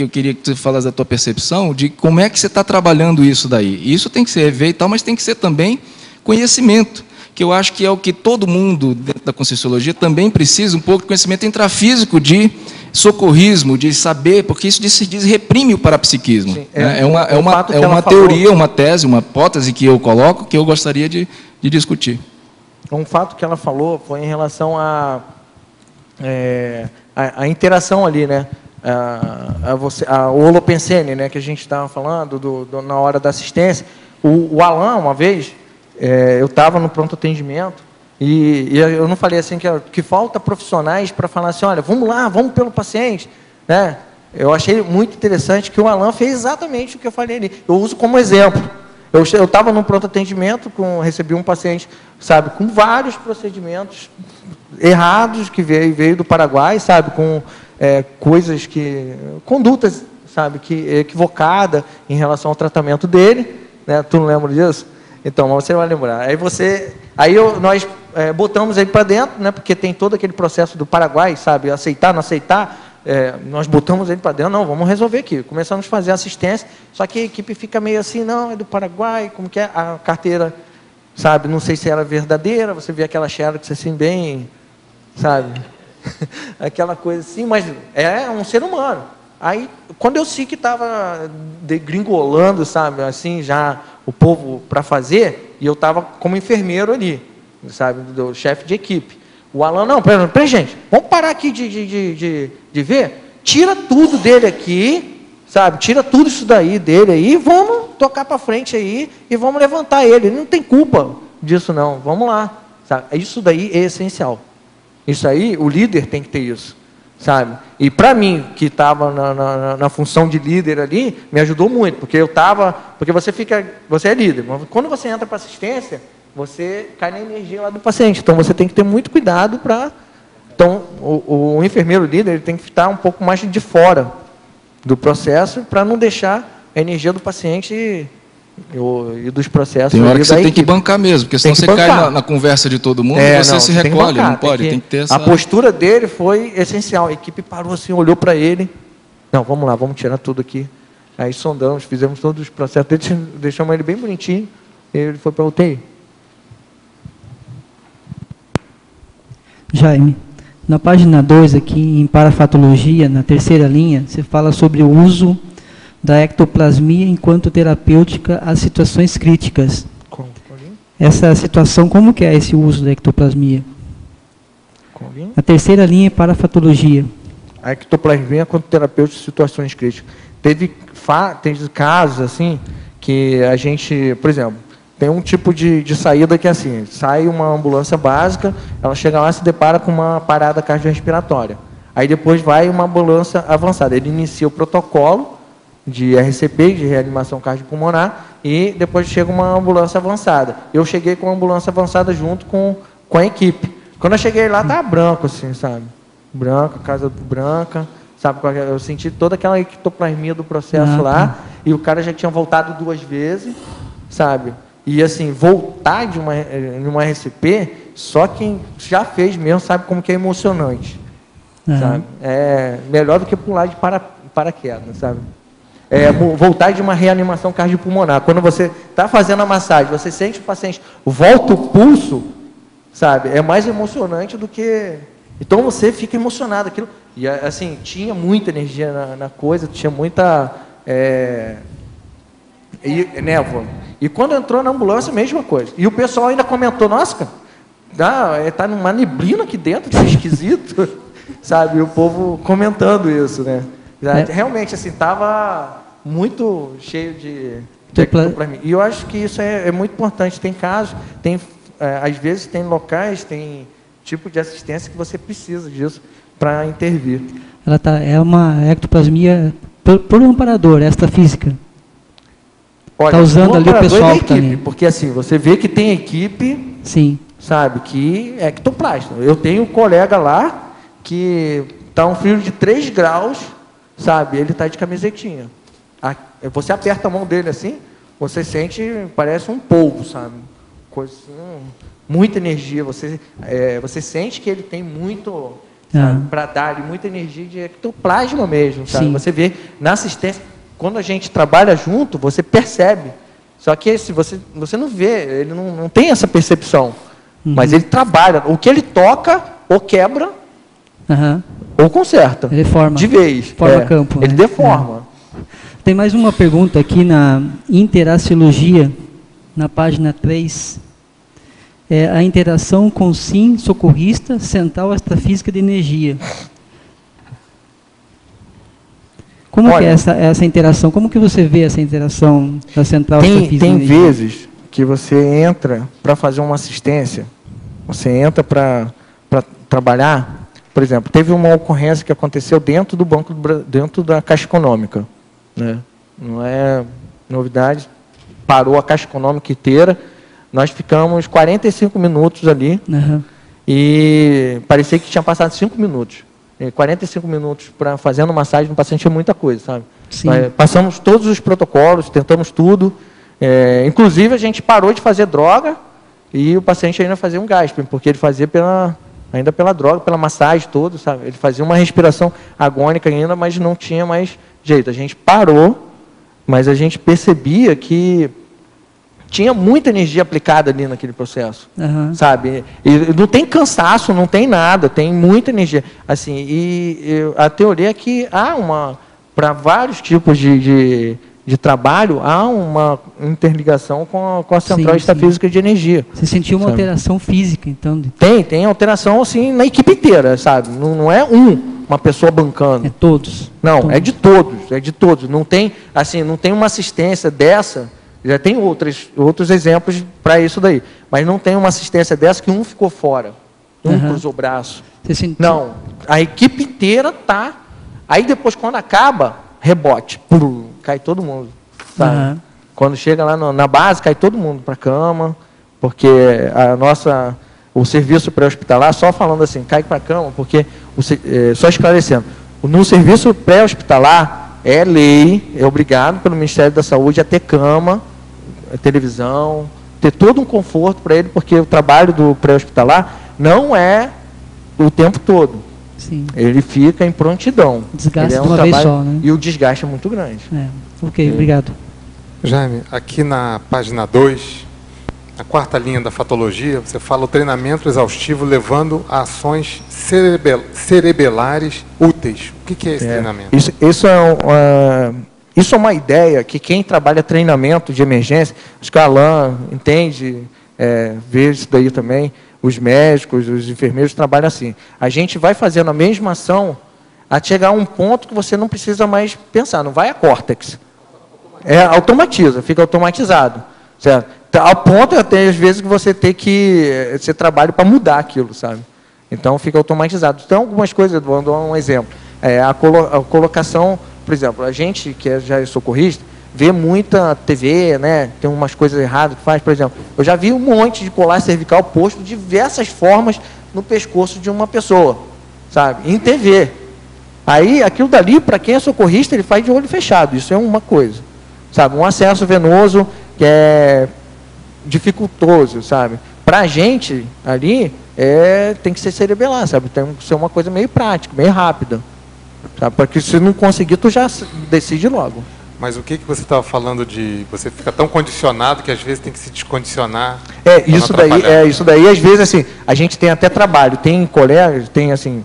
eu queria que você falasse da tua percepção, de como é que você está trabalhando isso daí. Isso tem que ser ver e tal, mas tem que ser também conhecimento, que eu acho que é o que todo mundo dentro da Conscienciologia também precisa, um pouco de conhecimento intrafísico de socorrismo, de saber, porque isso diz reprime o parapsiquismo. Sim, é uma teoria, uma tese, uma hipótese que eu coloco, que eu gostaria de discutir. Um fato que ela falou foi em relação a interação ali, né? A holopensene, né, que a gente estava falando na hora da assistência. O Alan, uma vez, eu estava no pronto atendimento, e eu não falei assim que falta profissionais para falar assim, olha, vamos lá, vamos pelo paciente, né? Eu achei muito interessante que o Alan fez exatamente o que eu falei ali. Eu uso como exemplo. Eu estava no pronto atendimento, recebi um paciente, sabe, com vários procedimentos errados que veio do Paraguai, sabe, com coisas condutas, sabe, equivocada em relação ao tratamento dele, né? Tu não lembra disso? Então, você vai lembrar. Nós botamos ele para dentro, né, porque tem todo aquele processo do Paraguai, sabe, aceitar, não aceitar, nós botamos ele para dentro, não, vamos resolver aqui. Começamos a fazer assistência, só que a equipe fica meio assim, não, é do Paraguai, como que é? A carteira, sabe, não sei se era verdadeira, você vê aquela xerox assim, bem, sabe, aquela coisa assim, mas é um ser humano. Aí, quando eu sei que estava degringolando, sabe, assim, já o povo para fazer, e eu estava como enfermeiro ali, sabe, do chefe de equipe. O Alan, não, peraí, gente, vamos parar aqui de ver, tira tudo dele aqui, sabe, tira tudo isso daí dele aí, e vamos tocar para frente aí, e vamos levantar ele não tem culpa disso não, vamos lá, sabe, isso daí é essencial. Isso aí, o líder tem que ter isso. Sabe? E para mim, que estava na função de líder ali, me ajudou muito, porque porque você é líder, mas quando você entra para assistência, você cai na energia lá do paciente, então você tem que ter muito cuidado então o enfermeiro líder, ele tem que estar um pouco mais de fora do processo, para não deixar a energia do paciente e dos processos. Tem hora que você tem que bancar mesmo, porque senão você cai na conversa de todo mundo e você se recolhe, não pode, tem que ter essa... A postura dele foi essencial, a equipe parou assim, olhou para ele, não, vamos lá, vamos tirar tudo aqui. Aí sondamos, fizemos todos os processos, deixamos ele bem bonitinho, e ele foi para a UTI. Jaime, na página 2 aqui, em parafatologia, na terceira linha, você fala sobre o uso da ectoplasmia enquanto terapêutica às situações críticas. Essa situação, como que é esse uso da ectoplasmia? A terceira linha é parafatologia. A ectoplasmia enquanto terapêutica em situações críticas. Teve casos assim, que a gente, por exemplo, tem um tipo de saída que é assim, sai uma ambulância básica, ela chega lá e se depara com uma parada cardiorrespiratória. Aí depois vai uma ambulância avançada. Ele inicia o protocolo de RCP, de reanimação cardiopulmonar, e depois chega uma ambulância avançada. Eu cheguei com a ambulância avançada junto com a equipe. Quando eu cheguei lá, estava branco, assim, sabe? Branco, casa branca, sabe? Eu senti toda aquela ectoplasmia do processo lá, e o cara já tinha voltado 2 vezes, sabe? E, assim, voltar de uma RCP, só quem já fez mesmo sabe como que é emocionante, sabe? É melhor do que pular de paraquedas, sabe? Voltar de uma reanimação cardiopulmonar. Quando você está fazendo a massagem, você sente o paciente, volta o pulso, sabe? É mais emocionante do que... Então você fica emocionado. Aquilo E, assim, tinha muita energia na coisa, tinha muita névoa. E quando entrou na ambulância, a mesma coisa. E o pessoal ainda comentou, nossa, cara, tá numa neblina aqui dentro, que é esquisito. Sabe? E o povo comentando isso, né? Realmente, assim, estava muito cheio de ectoplasmia. E eu acho que isso é muito importante. Tem casos, às vezes tem locais, tem tipo de assistência que você precisa disso para intervir. É uma ectoplasmia por um amparador, esta física. Olha, está usando ali o pessoal equipe, também. Porque assim, você vê que tem equipe, sim, sabe, que é ectoplasta. Eu tenho um colega lá que está um frio de 3 graus, sabe, ele está de camisetinha. Você aperta a mão dele assim, você sente, parece um polvo, sabe? Coisa, muita energia, você sente que ele tem muito, para dar muita energia de ectoplasma mesmo, sabe? Sim. Você vê na assistência, quando a gente trabalha junto, você percebe. Só que se você não vê, ele não tem essa percepção. Mas ele trabalha. O que ele toca, ou quebra, ou conserta. Ele forma. De vez. Forma campo. Ele deforma. Tem mais uma pergunta aqui na Interaciologia, na página 3. A interação com SIM, socorrista, central astrafísica de energia. Como que é essa interação? Como que você vê essa interação da central astrafísica? Tem vezes que você entra para fazer uma assistência, você entra para trabalhar. Por exemplo, teve uma ocorrência que aconteceu dentro do banco, dentro da Caixa Econômica, né? Não é novidade. Parou a Caixa Econômica inteira. Nós ficamos 45 minutos ali e parecia que tinha passado 5 minutos. 45 minutos para fazendo massagem no paciente é muita coisa, sabe? Passamos todos os protocolos, tentamos tudo. Inclusive, a gente parou de fazer droga e o paciente ainda fazia um gasping, porque ele fazia ainda pela droga, pela massagem toda, sabe? Ele fazia uma respiração agônica ainda, mas não tinha mais jeito. A gente parou, mas a gente percebia que tinha muita energia aplicada ali naquele processo, sabe? E não tem cansaço, não tem nada, tem muita energia. Assim, a teoria é que para vários tipos de trabalho, há uma interligação com a central astrafísica de energia. Você sentiu uma alteração física, então? Tem alteração, assim, na equipe inteira, sabe? Não é uma pessoa bancando. É todos. Não, todos. É de todos. Não tem, assim, não tem uma assistência dessa. Já tem outros exemplos para isso daí. Mas não tem uma assistência dessa que um ficou fora. Um cruzou o braço. Não. A equipe inteira está. Aí depois, quando acaba, rebote. Cai todo mundo. Sabe? Quando chega lá na base, cai todo mundo para a cama. Porque o serviço pré-hospitalar, só falando assim, cai para a cama, porque, só esclarecendo, no serviço pré-hospitalar, é lei, é obrigado pelo Ministério da Saúde a ter cama, televisão, ter todo um conforto para ele, porque o trabalho do pré-hospitalar não é o tempo todo. Sim. Ele fica em prontidão. Desgaste de uma vez só, né? E o desgaste é muito grande. Ok, obrigado. Jaime, aqui na página 2, na 4ª linha da fatologia, você fala o treinamento exaustivo levando a ações cerebelares úteis. O que é esse treinamento? Isso é uma ideia que quem trabalha treinamento de emergência, acho que a Alain entende, vê isso daí também, os médicos, os enfermeiros trabalham assim. A gente vai fazendo a mesma ação até chegar a um ponto que você não precisa mais pensar, não vai a córtex. Automatiza, fica automatizado. Certo? Ao ponto até às vezes que você tem que você trabalha para mudar aquilo, sabe? Então fica automatizado. Então algumas coisas, vou dar um exemplo. A colocação, por exemplo, a gente que já é socorrista, vê muita TV, né? Tem umas coisas erradas que faz, por exemplo. Eu já vi um monte de colar cervical posto de diversas formas no pescoço de uma pessoa, sabe? Em TV. Aí aquilo dali, para quem é socorrista, ele faz de olho fechado. Isso é uma coisa, sabe? Um acesso venoso que é dificultoso, sabe? Para a gente ali tem que ser cerebelar, sabe? Tem que ser uma coisa meio prática, meio rápida, sabe? Porque se não conseguir, tu já decide logo. Mas o que você estava falando de você fica tão condicionado que às vezes tem que se descondicionar? Isso daí às vezes assim, a gente tem até trabalho, tem colegas, tem assim,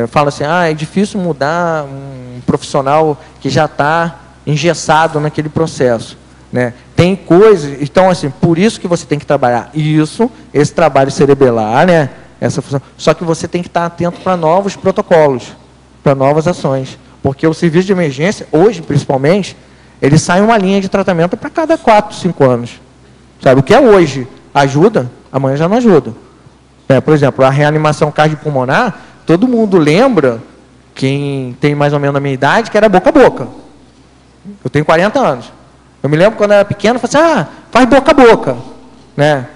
fala assim, é difícil mudar um profissional que já está engessado naquele processo, né? Tem coisas, então assim, por isso que você tem que trabalhar esse trabalho cerebelar, né? Essa função. Só que você tem que estar atento para novos protocolos, para novas ações, porque o serviço de emergência, hoje principalmente, ele sai uma linha de tratamento para cada 4, 5 anos. Sabe, o que é hoje ajuda, amanhã já não ajuda. Por exemplo, a reanimação cardiopulmonar, todo mundo lembra, quem tem mais ou menos a minha idade, que era boca a boca. Eu tenho 40 anos. Eu me lembro quando eu era pequeno, eu falei assim, faz boca a boca. Né?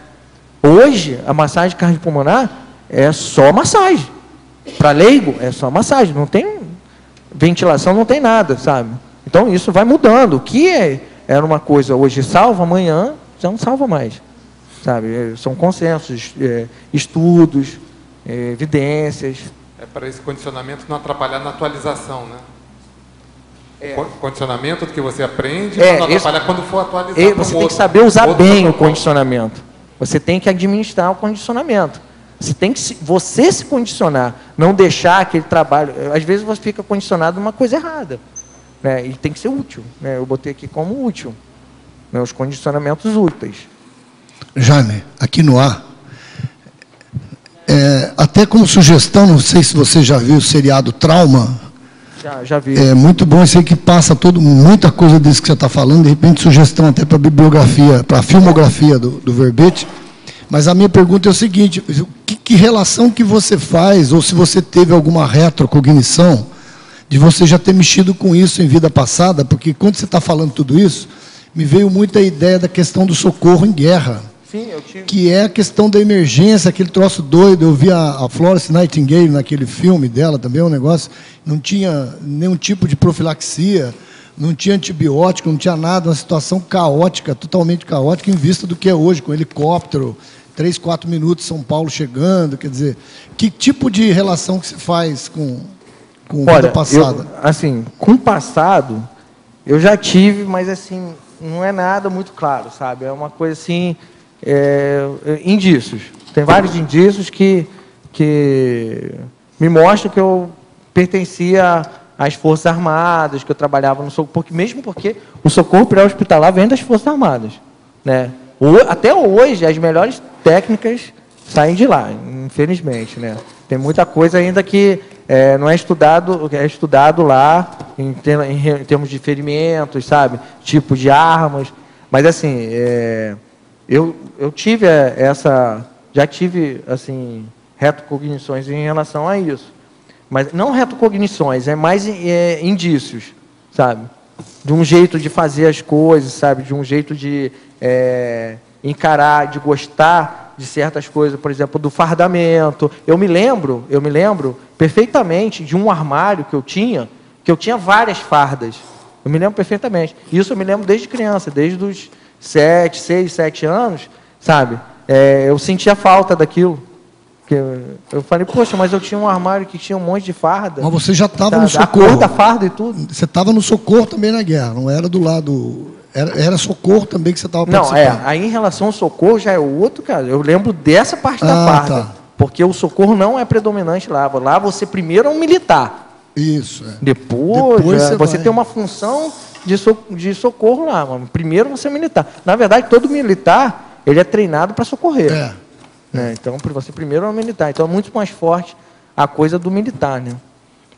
Hoje, a massagem cardiopulmonar é só massagem. Para leigo, é só massagem. Não tem ventilação, não tem nada, sabe? Então, isso vai mudando. O que era uma coisa hoje salva, amanhã já não salva mais. Sabe? São consensos, estudos, evidências. É para esse condicionamento não atrapalhar na atualização, né? Condicionamento do que você aprende, não atrapalhar quando for atualizar. Você tem que saber usar bem o condicionamento. Você tem que administrar o condicionamento. Você tem que você se condicionar, não deixar aquele trabalho. Às vezes você fica condicionado numa coisa errada, né? E tem que ser útil. Né? Eu botei aqui como útil, né? Os condicionamentos úteis. Jaime, aqui no ar, até como sugestão, não sei se você já viu o seriado Trauma. Já vi. É muito bom, esse aí que passa muita coisa disso que você está falando, de repente sugestão até para a bibliografia, para a filmografia do verbete. Mas a minha pergunta é o seguinte, que relação que você faz, ou se você teve alguma retrocognição, de você já ter mexido com isso em vida passada, porque quando você está falando tudo isso, me veio muito a ideia da questão do socorro em guerra. Sim, eu tive. Que é a questão da emergência, aquele troço doido. Eu vi a Florence Nightingale naquele filme dela também, um negócio, não tinha nenhum tipo de profilaxia, não tinha antibiótico, não tinha nada, uma situação caótica, totalmente caótica, em vista do que é hoje, com helicóptero, 3, 4 minutos, São Paulo chegando, quer dizer, que tipo de relação que se faz com vida passada? Assim, com o passado, eu já tive, mas assim, não é nada muito claro, sabe? É uma coisa assim... indícios. Tem vários indícios que me mostram que eu pertencia às Forças Armadas, que eu trabalhava no socorro, mesmo porque o socorro pré-hospitalar vem das Forças Armadas. Né? Até hoje, as melhores técnicas saem de lá, infelizmente. Né? Tem muita coisa ainda que não é estudado lá, em termos de ferimentos, sabe? Tipos de armas. Mas, assim... Eu tive já tive, assim, retrocognições em relação a isso. Mas não retrocognições, é mais indícios, sabe? De um jeito de fazer as coisas, sabe? De um jeito de encarar, de gostar de certas coisas, por exemplo, do fardamento. Eu me lembro perfeitamente de um armário que eu tinha várias fardas. Eu me lembro perfeitamente. Isso eu me lembro desde criança, desde os 6, 7 anos, sabe? Eu sentia falta daquilo. Eu falei, poxa, mas eu tinha um armário que tinha um monte de farda. Mas você já estava no socorro. A cor da farda e tudo. Você estava no socorro também na guerra, não era do lado... Era socorro também que você estava participando. Não, aí em relação ao socorro já é outro, cara. Eu lembro dessa parte da farda. Tá. Porque o socorro não é predominante lá. Lá você primeiro é um militar. Isso. Depois você tem uma função de socorro lá, mano. Primeiro você é militar. Na verdade, todo militar, ele é treinado para socorrer. Então, você primeiro é um militar. Então, é muito mais forte a coisa do militar, né?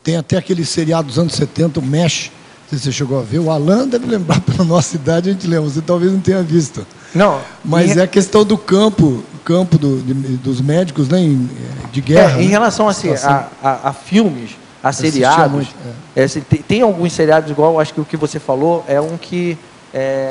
Tem até aquele seriado dos anos 70, o MESH. Não sei se você chegou a ver. O Alan deve lembrar, pela nossa idade, a gente lembra. Você talvez não tenha visto. Não. Mas é a questão do campo dos médicos, né, de guerra. Em relação assim, a filmes, a seriados, tem alguns seriados igual, acho que o que você falou é um que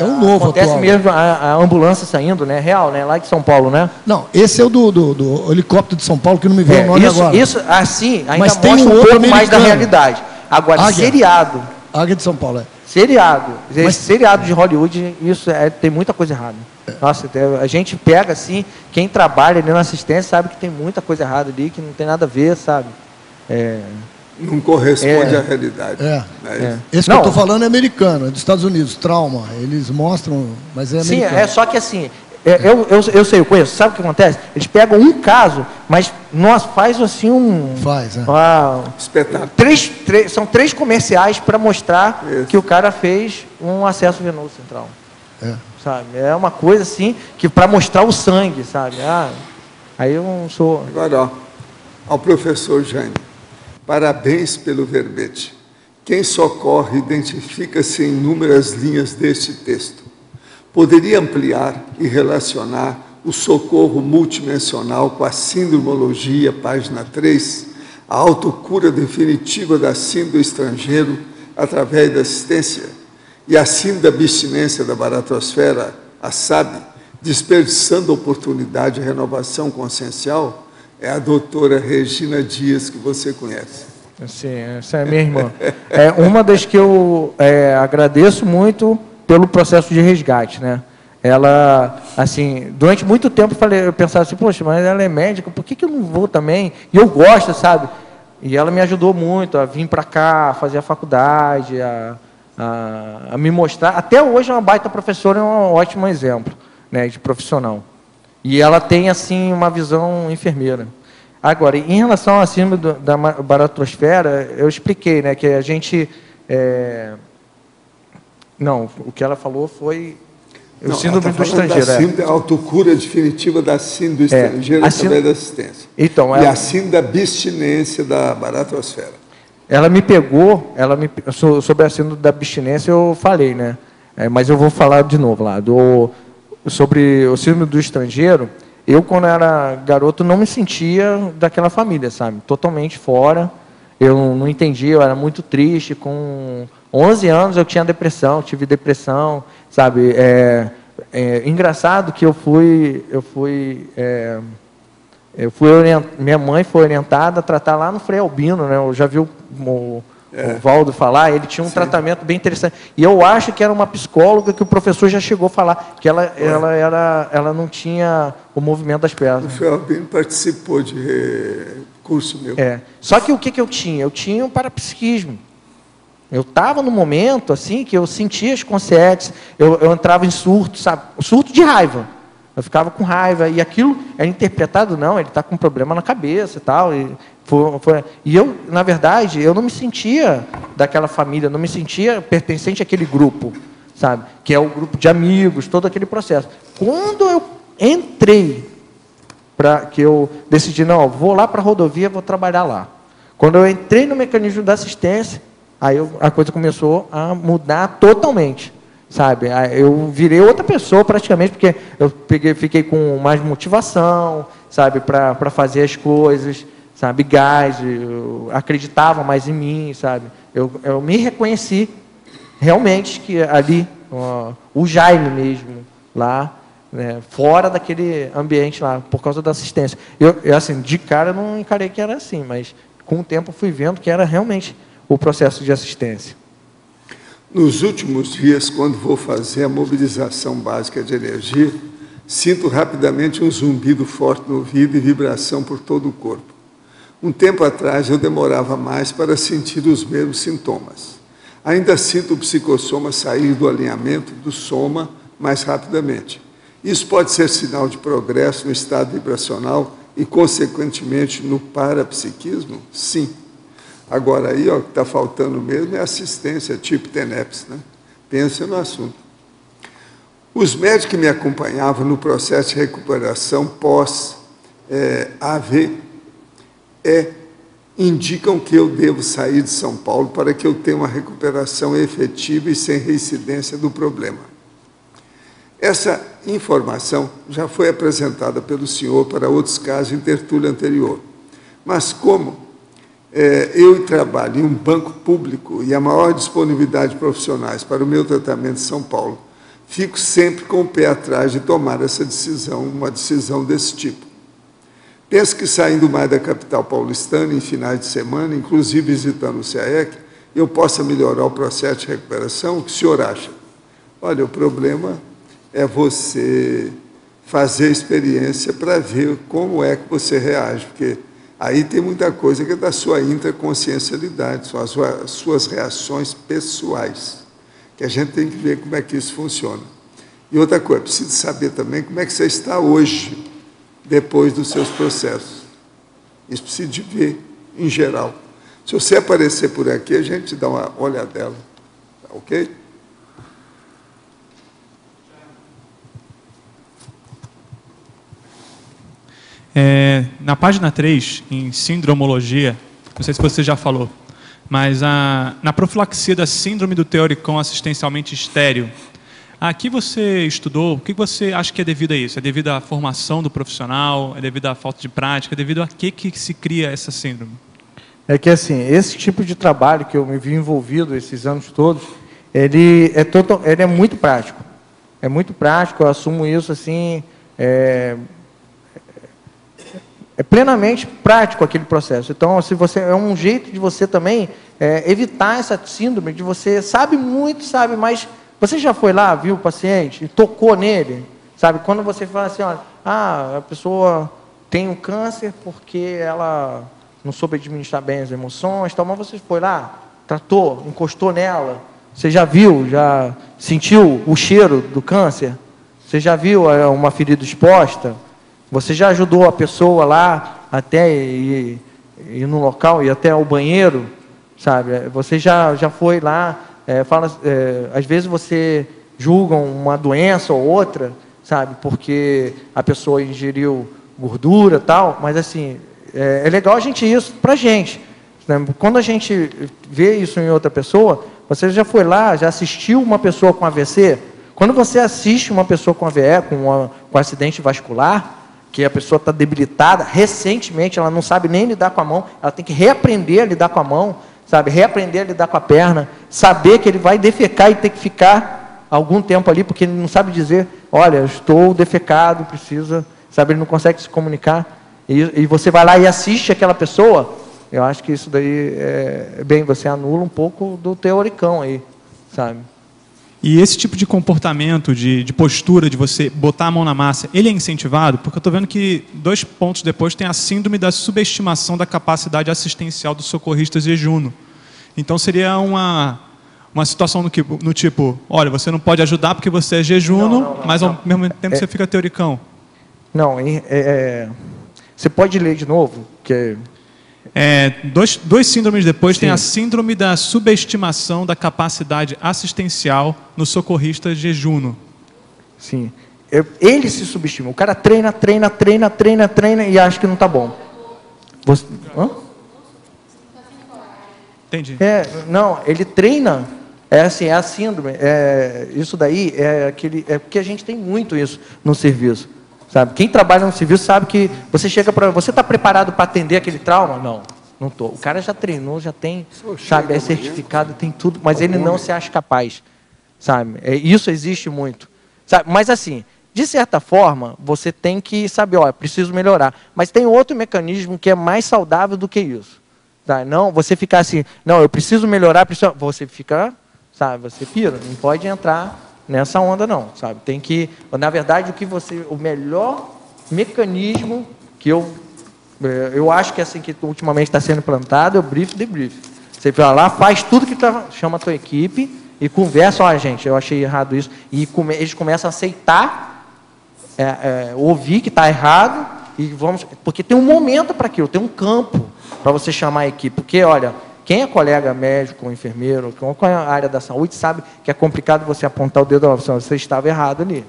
um novo acontece atual. Mesmo a ambulância saindo, né? Real, né? Lá de São Paulo, né? Não, esse é o do helicóptero de São Paulo, que não me veio o nome agora. Isso, assim, ainda mas mostra um pouco mais da realidade. Agora, seriado. Águia de São Paulo, Seriado. Seriado de Hollywood, isso tem muita coisa errada. Nossa, a gente pega assim, quem trabalha ali na assistência sabe que tem muita coisa errada ali, que não tem nada a ver, sabe? Não corresponde à realidade. Esse que eu estou falando é americano, é dos Estados Unidos, Trauma. Eles mostram, mas é americano. Sim, só que assim, Eu sei, eu conheço. Sabe o que acontece? Eles pegam um caso, mas nós faz assim um... Faz, né? Espetáculo. São 3 comerciais para mostrar que o cara fez um acesso venoso central. Sabe? É uma coisa assim, que para mostrar o sangue, sabe? Aí eu não sou... Agora, ao professor Jaime, parabéns pelo verbete. Quem socorre identifica-se em inúmeras linhas deste texto. Poderia ampliar e relacionar o socorro multidimensional com a sindromologia, página 3, a autocura definitiva da síndrome do estrangeiro através da assistência e a síndrome da abstinência da baratrosfera, a SAB, desperdiçando oportunidade de renovação consciencial? É a doutora Regina Dias, que você conhece. Sim, essa é a minha irmã. É uma das que eu agradeço muito pelo processo de resgate, né? Ela, assim, durante muito tempo eu pensava assim, poxa, mas ela é médica, por que eu não vou também? E eu gosto, sabe? E ela me ajudou muito a vir para cá, fazer a faculdade, a me mostrar. Até hoje é uma baita professora, é um ótimo exemplo, né, de profissional. E ela tem, assim, uma visão enfermeira. Agora, em relação à síndrome da baratrosfera, eu expliquei, né, que a gente... Não, o que ela falou foi o síndrome do estrangeiro. A autocura definitiva da síndrome do estrangeiro através da assistência. Então, e a síndrome da abstinência da baratrosfera. Ela me pegou, sobre a síndrome da abstinência eu falei, né? Mas eu vou falar de novo lá. Sobre o síndrome do estrangeiro, eu, quando era garoto, não me sentia daquela família, sabe? Totalmente fora. Eu não entendia, eu era muito triste. Com 11 anos eu tinha depressão, tive depressão, sabe? Engraçado que minha mãe foi orientada a tratar lá no Frei Albino, né? Eu já vi o Valdo falar, ele tinha um tratamento bem interessante. E eu acho que era uma psicóloga que o professor já chegou a falar, que ela não tinha o movimento das pernas. O Frei Albino participou de curso meu. Só que o que eu tinha? Eu tinha um parapsiquismo. Eu estava no momento assim que eu sentia as consciências, eu entrava em surto, sabe? Surto de raiva. Eu ficava com raiva e aquilo era interpretado, não, ele está com um problema na cabeça e tal. E eu, na verdade, eu não me sentia daquela família, não me sentia pertencente àquele grupo, sabe? Que é o grupo de amigos, todo aquele processo. Quando eu entrei, que eu decidi, não, vou lá para a rodovia, vou trabalhar lá. Quando eu entrei no mecanismo da assistência, aí a coisa começou a mudar totalmente. Sabe, eu virei outra pessoa praticamente, porque eu fiquei com mais motivação, sabe, para fazer as coisas, sabe, gás, eu acreditava mais em mim, sabe, eu me reconheci realmente que ali, o Jaime mesmo, lá, né, fora daquele ambiente lá, por causa da assistência. Eu assim, de cara eu não encarei que era assim, mas com o tempo fui vendo que era realmente o processo de assistência. Nos últimos dias, quando vou fazer a mobilização básica de energia, sinto rapidamente um zumbido forte no ouvido e vibração por todo o corpo. Um tempo atrás, eu demorava mais para sentir os mesmos sintomas. Ainda sinto o psicossoma sair do alinhamento do soma mais rapidamente. Isso pode ser sinal de progresso no estado vibracional e, consequentemente, no parapsiquismo? Sim. Agora, aí, o que está faltando mesmo é assistência, tipo TENEPS, né? Pensa no assunto. Os médicos que me acompanhavam no processo de recuperação pós-AV indicam que eu devo sair de São Paulo para que eu tenha uma recuperação efetiva e sem reincidência do problema. Essa informação já foi apresentada pelo senhor para outros casos em tertúlia anterior. Mas como eu trabalho em um banco público e a maior disponibilidade de profissionais para o meu tratamento em São Paulo, fico sempre com o pé atrás de tomar essa decisão, uma decisão desse tipo. Penso que saindo mais da capital paulistana em finais de semana, inclusive visitando o CAEC, eu possa melhorar o processo de recuperação. O que o senhor acha? Olha, o problema é você fazer a experiência para ver como é que você reage, porque aí tem muita coisa que é da sua intraconsciencialidade, são as suas reações pessoais, que a gente tem que ver como é que isso funciona. E outra coisa, preciso saber também como é que você está hoje, depois dos seus processos. Isso precisa de ver, em geral. Se você aparecer por aqui, a gente dá uma olhadela. Tá ok? Na página 3, em sindromologia, não sei se você já falou, mas na profilaxia da síndrome do teoricão assistencialmente estéril, aqui você estudou, o que você acha que é devido a isso? É devido à formação do profissional? É devido à falta de prática? É devido a que se cria essa síndrome? É que, assim, esse tipo de trabalho que eu me vi envolvido esses anos todos, ele é muito prático. É muito prático, eu assumo isso, assim, é plenamente prático aquele processo. Então, se você, é um jeito de você também evitar essa síndrome, de você sabe muito, sabe, mas você já foi lá, viu o paciente, e tocou nele, sabe? Quando você fala assim, olha, a pessoa tem um câncer porque ela não soube administrar bem as emoções, tal, mas você foi lá, tratou, encostou nela, você já viu, já sentiu o cheiro do câncer? Você já viu uma ferida exposta? Você já ajudou a pessoa lá até ir no local, ir até o banheiro, sabe? Você já foi lá, às vezes você julga uma doença ou outra, sabe? Porque a pessoa ingeriu gordura, tal, mas assim, é legal a gente isso pra gente, né? Quando a gente vê isso em outra pessoa, você já foi lá, já assistiu uma pessoa com AVC? Quando você assiste uma pessoa com AVE, com acidente vascular, que a pessoa está debilitada, recentemente, ela não sabe nem lidar com a mão, ela tem que reaprender a lidar com a mão, sabe? Reaprender a lidar com a perna, saber que ele vai defecar e ter que ficar algum tempo ali, porque ele não sabe dizer, olha, eu estou defecado, precisa, sabe? Ele não consegue se comunicar. E você vai lá e assiste aquela pessoa, eu acho que isso daí, você anula um pouco do teoricão aí, sabe? E esse tipo de comportamento, de postura, de você botar a mão na massa, ele é incentivado? Porque eu estou vendo que 2 pontos depois tem a síndrome da subestimação da capacidade assistencial dos socorristas jejuno. Então seria uma situação no tipo, olha, você não pode ajudar porque você é jejuno, mas ao mesmo tempo você fica teoricão. Não, você pode ler de novo? Dois síndromes depois, tem a síndrome da subestimação da capacidade assistencial no socorrista jejuno. Sim. Ele se subestima. O cara treina e acha que não está bom. Entendi. Não, ele treina. É a síndrome. Isso daí porque a gente tem muito isso no serviço. Sabe? Quem trabalha no serviço sabe que você chega para... Você está preparado para atender aquele trauma? Não estou. O cara já treinou, já tem, sabe, é certificado, tem tudo, mas ele não se acha capaz. Sabe? Isso existe muito. Sabe? Mas assim, de certa forma, você tem que saber, preciso melhorar. Mas tem outro mecanismo que é mais saudável do que isso. Tá? Não, você ficar assim, não, eu preciso melhorar, você fica, sabe, você pira, não pode entrar nessa onda não, sabe? Tem que, na verdade, o melhor mecanismo que eu acho que assim que ultimamente está sendo implantado é o brief debrief. Você vai lá, faz tudo que chama a tua equipe e conversa, gente, eu achei errado isso, e eles começam a aceitar, ouvir que está errado e porque tem um momento para aquilo, tem um campo para você chamar a equipe, porque olha, quem é colega médico, enfermeiro, qual é a área da saúde, sabe que é complicado você apontar o dedo, você estava errado ali.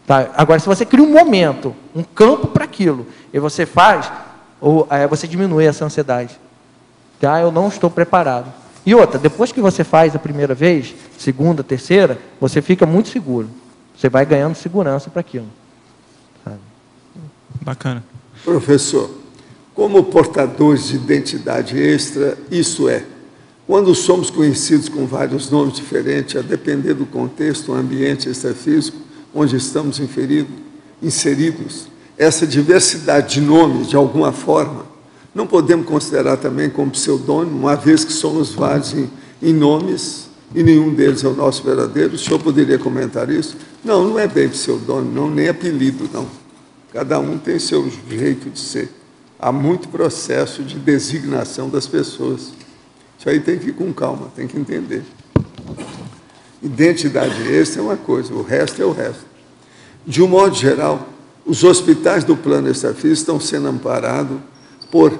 Tá? Agora, se você cria um momento, um campo para aquilo, e você faz, você diminui essa ansiedade. Tá? Eu não estou preparado. E outra, depois que você faz a primeira vez, segunda, terceira, você fica muito seguro. Você vai ganhando segurança para aquilo. Sabe? Bacana. Professor, como portadores de identidade extra, isso quando somos conhecidos com vários nomes diferentes, a depender do contexto, o ambiente extrafísico, onde estamos inseridos, essa diversidade de nomes, de alguma forma, não podemos considerar também como pseudônimo, uma vez que somos vários em nomes, e nenhum deles é o nosso verdadeiro. O senhor poderia comentar isso? Não é bem pseudônimo, não, nem apelido, não. Cada um tem seu jeito de ser. Há muito processo de designação das pessoas. Isso aí tem que ir com calma, tem que entender. Identidade extra é uma coisa, o resto é o resto. De um modo geral, os hospitais do plano extrafísico estão sendo amparados por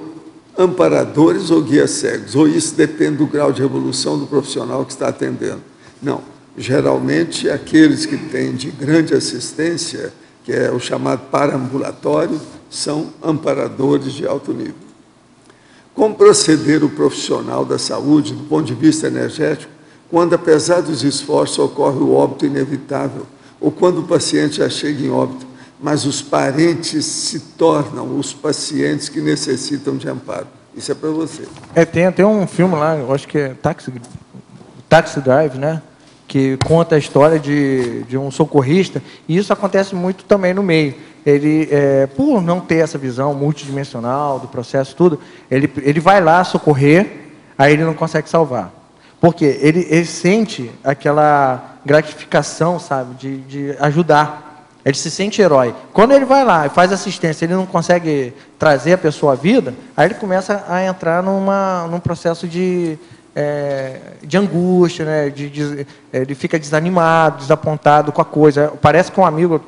amparadores ou guias cegos, ou isso depende do grau de evolução do profissional que está atendendo. Não, geralmente aqueles que têm de grande assistência, que é o chamado paraambulatório, são amparadores de alto nível. Como proceder o profissional da saúde do ponto de vista energético, quando, apesar dos esforços, ocorre o óbito inevitável, ou quando o paciente já chega em óbito, mas os parentes se tornam os pacientes que necessitam de amparo? Isso é para você. Tem até um filme lá, eu acho que é Taxi Drive, né? Que conta a história de um socorrista, e isso acontece muito também no meio. Ele, por não ter essa visão multidimensional do processo, tudo, ele vai lá socorrer, aí ele não consegue salvar. Porque ele sente aquela gratificação, sabe, de ajudar. Ele se sente herói. Quando ele vai lá e faz assistência, ele não consegue trazer a pessoa à vida, aí ele começa a entrar num processo de angústia, né? Ele fica desanimado, desapontado com a coisa. Parece que um amigo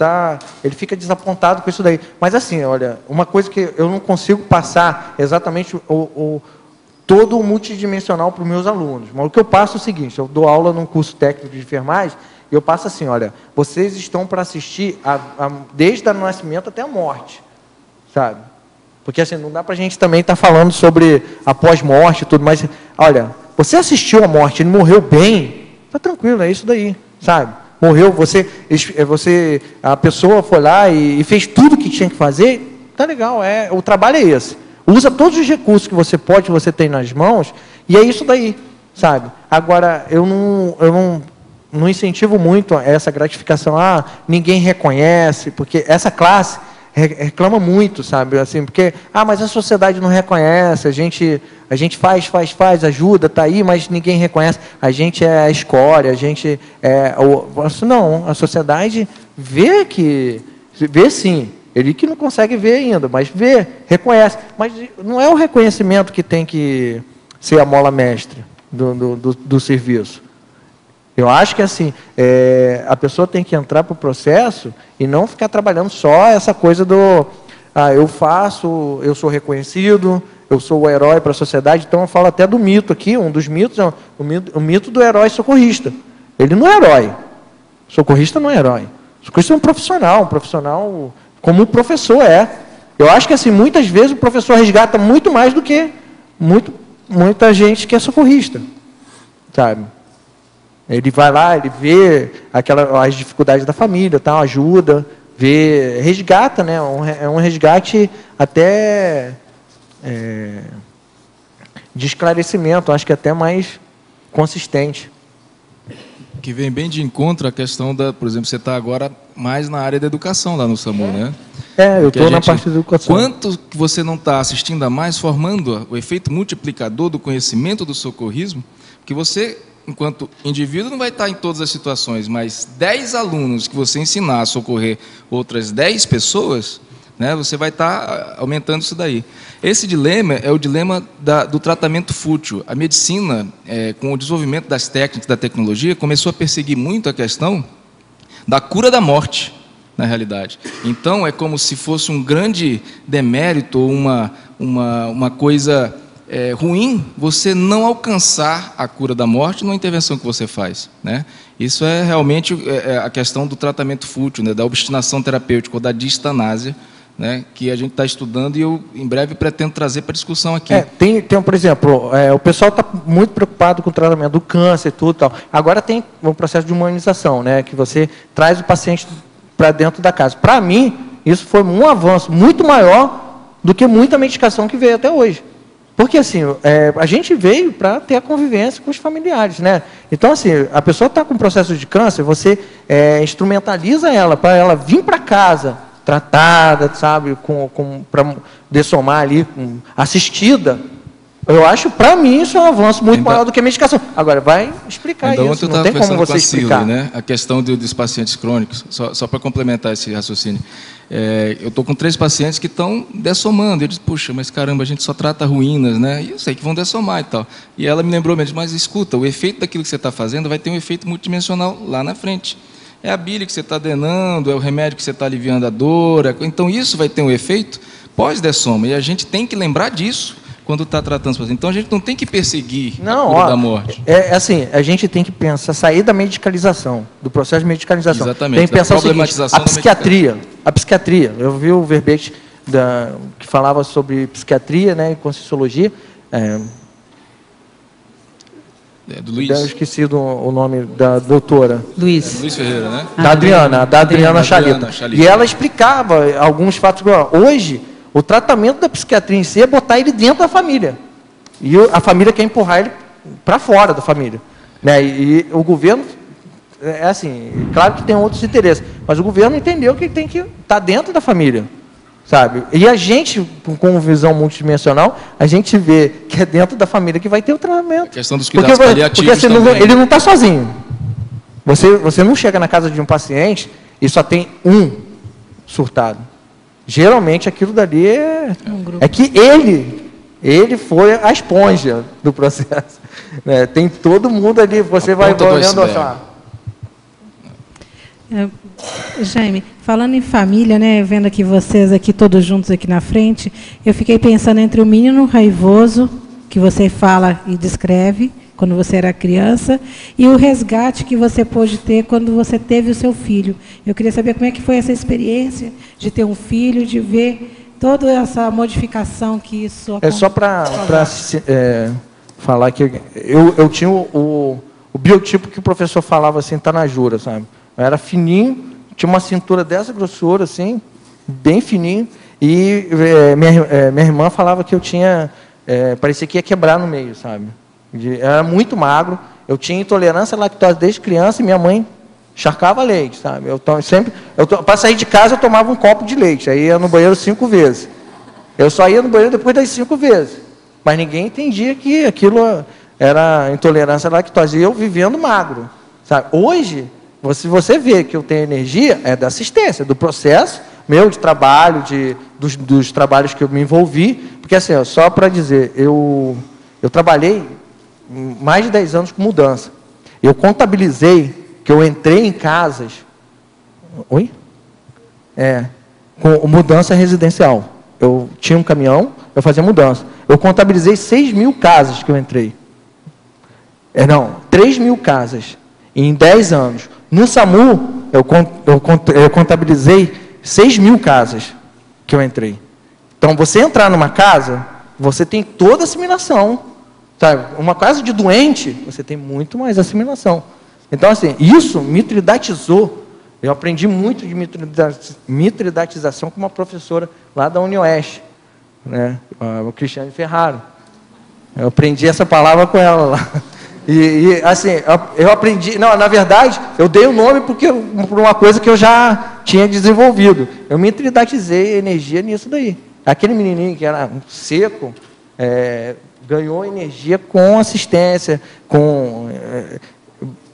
ele fica desapontado com isso daí. Mas assim, olha, uma coisa que eu não consigo passar exatamente todo o multidimensional para os meus alunos. Mas o que eu passo é o seguinte: eu dou aula num curso técnico de enfermagem e eu passo assim, olha, vocês estão para assistir desde o nascimento até a morte, sabe? Porque assim, não dá para a gente também estar falando sobre a pós-morte e tudo, mas olha, você assistiu a morte, ele morreu bem, tá tranquilo, é isso daí, sabe? Morreu, a pessoa foi lá e fez tudo o que tinha que fazer, tá legal, o trabalho é esse. Usa todos os recursos que você tem nas mãos, e é isso daí, sabe? Agora, eu não incentivo muito essa gratificação, ninguém reconhece, porque essa classe reclama muito, sabe? Assim, porque, mas a sociedade não reconhece, a gente faz, ajuda, está aí, mas ninguém reconhece. A gente é a escória, a gente não, a sociedade vê sim, ele que não consegue ver ainda, mas vê, reconhece. Mas não é o reconhecimento que tem que ser a mola mestre do serviço. Eu acho que assim, a pessoa tem que entrar para o processo e não ficar trabalhando só essa coisa eu sou reconhecido, eu sou o herói para a sociedade. Então eu falo até do mito aqui, um dos mitos é o mito do herói socorrista. Ele não é herói. O socorrista não é herói. O socorrista é um profissional como o professor é. Eu acho que assim, muitas vezes o professor resgata muito mais do que muita gente que é socorrista, sabe? Ele vai lá, ele vê as dificuldades da família, ajuda, resgata, né? É um resgate até de esclarecimento, acho que até mais consistente. Que vem bem de encontro à questão por exemplo, você está agora mais na área da educação lá no SAMU, né? Eu estou na parte da educação. Quanto que você não está assistindo a mais, formando o efeito multiplicador do conhecimento do socorrismo, que você, enquanto indivíduo, não vai estar em todas as situações, mas 10 alunos que você ensinar a socorrer outras 10 pessoas, né, você vai estar aumentando isso daí. Esse dilema é o dilema do tratamento fútil. A medicina, com o desenvolvimento das técnicas, da tecnologia, começou a perseguir muito a questão da cura da morte, na realidade. Então, é como se fosse um grande demérito, uma coisa ruim você não alcançar a cura da morte numa intervenção que você faz, né? Isso é realmente a questão do tratamento fútil, né, da obstinação terapêutica ou da distanásia, né, que a gente está estudando e eu, em breve, pretendo trazer para discussão aqui. Por exemplo, o pessoal está muito preocupado com o tratamento do câncer e tudo tal. Agora tem um processo de humanização, né, que você traz o paciente para dentro da casa. Para mim, isso foi um avanço muito maior do que muita medicação que veio até hoje. Porque, assim, a gente veio para ter a convivência com os familiares, né? Então, assim, a pessoa está com processo de câncer, você instrumentaliza ela para ela vir para casa tratada, sabe, para dessomar ali, assistida, Eu acho, para mim, isso é um avanço muito maior do que a medicação. Agora, vai explicar ainda isso, não tem como você explicar. Né? A questão dos pacientes crônicos, só para complementar esse raciocínio. Eu estou com 3 pacientes que estão dessomando. Eu disse, puxa, mas caramba, a gente só trata ruínas, né? E eu sei que vão dessomar e tal. E ela me lembrou mesmo, mas escuta, o efeito daquilo que você está fazendo vai ter um efeito multidimensional lá na frente. É a bile que você está drenando, é o remédio que você está aliviando a dor. Então, isso vai ter um efeito pós-dessoma. E a gente tem que lembrar disso quando está tratando os pacientes. Então, a gente não tem que perseguir a cura da morte. Assim, a gente tem que pensar, sair da medicalização, do processo de medicalização. Exatamente. Tem que pensar o seguinte, a psiquiatria, eu vi o verbete que falava sobre psiquiatria, né, e conscienciologia, do Luiz. Eu esqueci o nome da doutora. Luiz. Luiz Ferreira, né? Da Adriana Chalita. E ela explicava alguns fatos. Hoje, o tratamento da psiquiatria em si é botar ele dentro da família. E a família quer empurrar ele para fora da família. Né? E o governo, assim, claro que tem outros interesses, mas o governo entendeu que ele tem que estar dentro da família. Sabe? E a gente, com visão multidimensional, a gente vê que é dentro da família que vai ter o tratamento. A questão dos cuidados paliativos porque ele não está sozinho. Você não chega na casa de um paciente e só tem um surtado. Geralmente aquilo dali é que ele foi a esponja do processo. Né? Tem todo mundo ali, você vai olhando assim. Jaime, falando em família, né, vendo aqui vocês aqui todos juntos aqui na frente, eu fiquei pensando entre o menino raivoso que você fala e descreve quando você era criança e o resgate que você pôde ter quando você teve o seu filho. Eu queria saber como é que foi essa experiência de ter um filho, de ver toda essa modificação que isso aconteceu. Só para falar que eu tinha o biotipo que o professor falava assim, tá na jura, sabe? Eu era fininho, tinha uma cintura dessa grossura, assim, bem fininho, e minha irmã falava que eu tinha, parecia que ia quebrar no meio, sabe? Era muito magro, eu tinha intolerância à lactose desde criança e minha mãe encharcava leite, sabe? Para sair de casa eu tomava um copo de leite, aí ia no banheiro 5 vezes. Eu só ia no banheiro depois das 5 vezes, mas ninguém entendia que aquilo era intolerância à lactose, e eu vivendo magro, sabe? Hoje, se você vê que eu tenho energia, é da assistência, do processo meu de trabalho, dos trabalhos que eu me envolvi, porque assim, só para dizer, eu trabalhei mais de 10 anos com mudança. Eu contabilizei que eu entrei em casas, com mudança residencial. Eu tinha um caminhão, eu fazia mudança. Eu contabilizei 6.000 casas que eu entrei. 3.000 casas em 10 anos. No SAMU, eu contabilizei 6.000 casas que eu entrei. Então, você entrar numa casa, você tem toda a assimilação. Sabe? Uma casa de doente, você tem muito mais assimilação. Então, assim, isso me tridatizou. Eu aprendi muito de mitridatização com uma professora lá da UniOeste, né? O Cristiane Ferraro. Eu aprendi essa palavra com ela lá. E assim, eu aprendi... Não, na verdade, eu dei o nome por uma coisa que eu já tinha desenvolvido. Eu me tridatizei energia nisso daí. Aquele menininho que era seco, ganhou energia com assistência,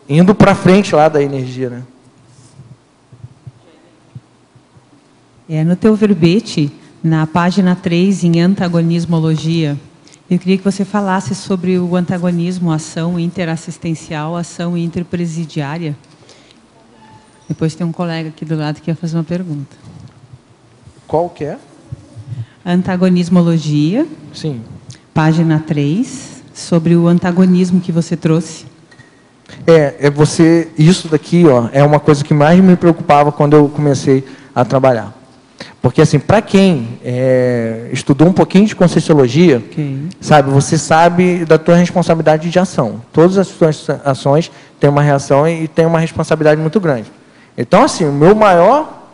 indo para frente lá da energia, né? No teu verbete, na página 3, em antagonismologia, eu queria que você falasse sobre o antagonismo, ação interassistencial, ação interpresidiária. Depois tem um colega aqui do lado que ia fazer uma pergunta. Qual que é? Antagonismologia. Sim. Página 3, sobre o antagonismo que você trouxe. Isso daqui, é uma coisa que mais me preocupava quando eu comecei a trabalhar. Porque, assim, para quem estudou um pouquinho de Conscienciologia, sabe, você sabe da tua responsabilidade de ação. Todas as suas ações têm uma reação e têm uma responsabilidade muito grande. Então, assim, o meu maior,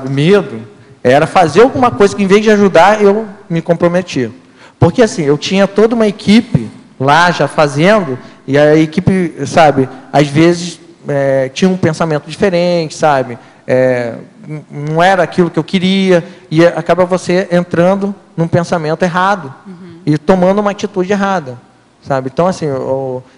medo era fazer alguma coisa que, em vez de ajudar, eu me comprometia. Porque, assim, eu tinha toda uma equipe lá já fazendo, e a equipe, às vezes tinha um pensamento diferente, não era aquilo que eu queria, e acaba você entrando num pensamento errado. e tomando uma atitude errada, sabe? Então, assim...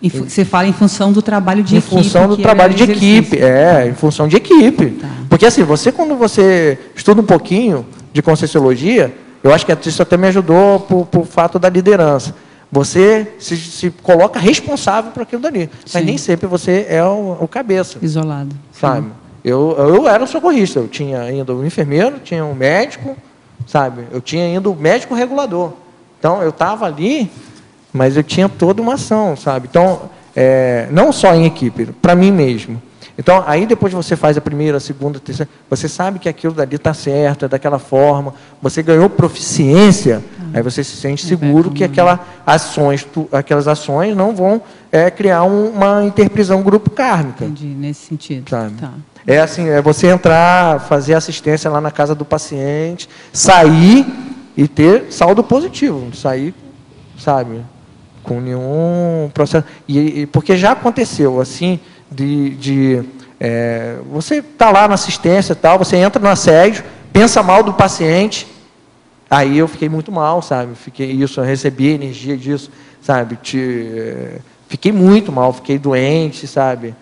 Você fala em função do trabalho de equipe. Em função do trabalho de equipe, em função de equipe. Tá. Porque, assim, quando você estuda um pouquinho de Conscienciologia, eu acho que isso até me ajudou por fato da liderança. Você se coloca responsável por aquilo dali. Sim. Mas nem sempre você é o cabeça. Isolado. Sabe? Eu era um socorrista. Eu tinha ainda um enfermeiro, tinha um médico, sabe? Eu tinha ainda o médico regulador. Então, eu estava ali, mas eu tinha toda uma ação, sabe? Então, não só em equipe, para mim mesmo. Então, aí depois você faz a primeira, a segunda, a terceira, você sabe que aquilo dali está certo, é daquela forma, você ganhou proficiência, aí você se sente seguro que aquelas ações não vão criar uma interprisão grupo kármica. Entendi, nesse sentido. Sabe? Tá. É assim, é você entrar, fazer assistência lá na casa do paciente, sair e ter saldo positivo, sair, sabe, com nenhum processo. Porque já aconteceu, assim, você está lá na assistência e tal, você entra no assédio, pensa mal do paciente, aí eu fiquei muito mal, sabe, eu recebi energia disso, sabe, fiquei muito mal, fiquei doente, sabe,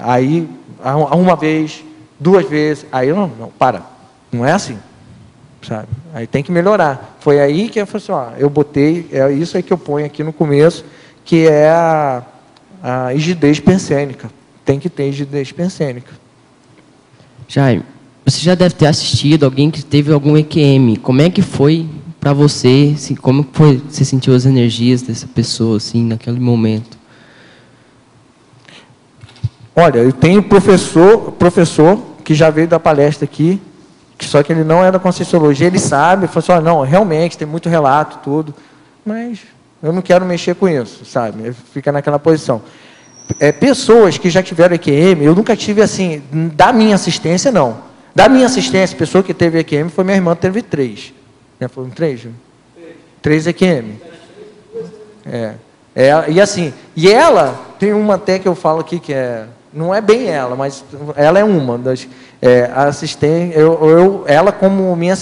aí uma vez, 2 vezes, aí eu não é assim, sabe, aí tem que melhorar. Foi aí que eu falei assim, eu botei, isso aí que eu ponho aqui no começo, que é a rigidez pensênica. Tem que ter rigidez pensênica. Jaime, você já deve ter assistido alguém que teve algum EQM. Como é que foi para você? Assim, como foi, você sentiu as energias dessa pessoa assim, naquele momento? Olha, eu tenho professor que já veio da palestra aqui, só que ele não é da Conscienciologia, ele sabe, falou assim, não, realmente, tem muito relato, tudo, mas eu não quero mexer com isso, sabe? Fica naquela posição. Pessoas que já tiveram EQM, eu nunca tive assim, da minha assistência, não. Da minha assistência, pessoa que teve EQM foi minha irmã, teve 3. Foram 3? 3 EQM. E assim, e ela, tem uma até que eu falo aqui que não é bem ela, mas ela é uma das assistentes, ela como minha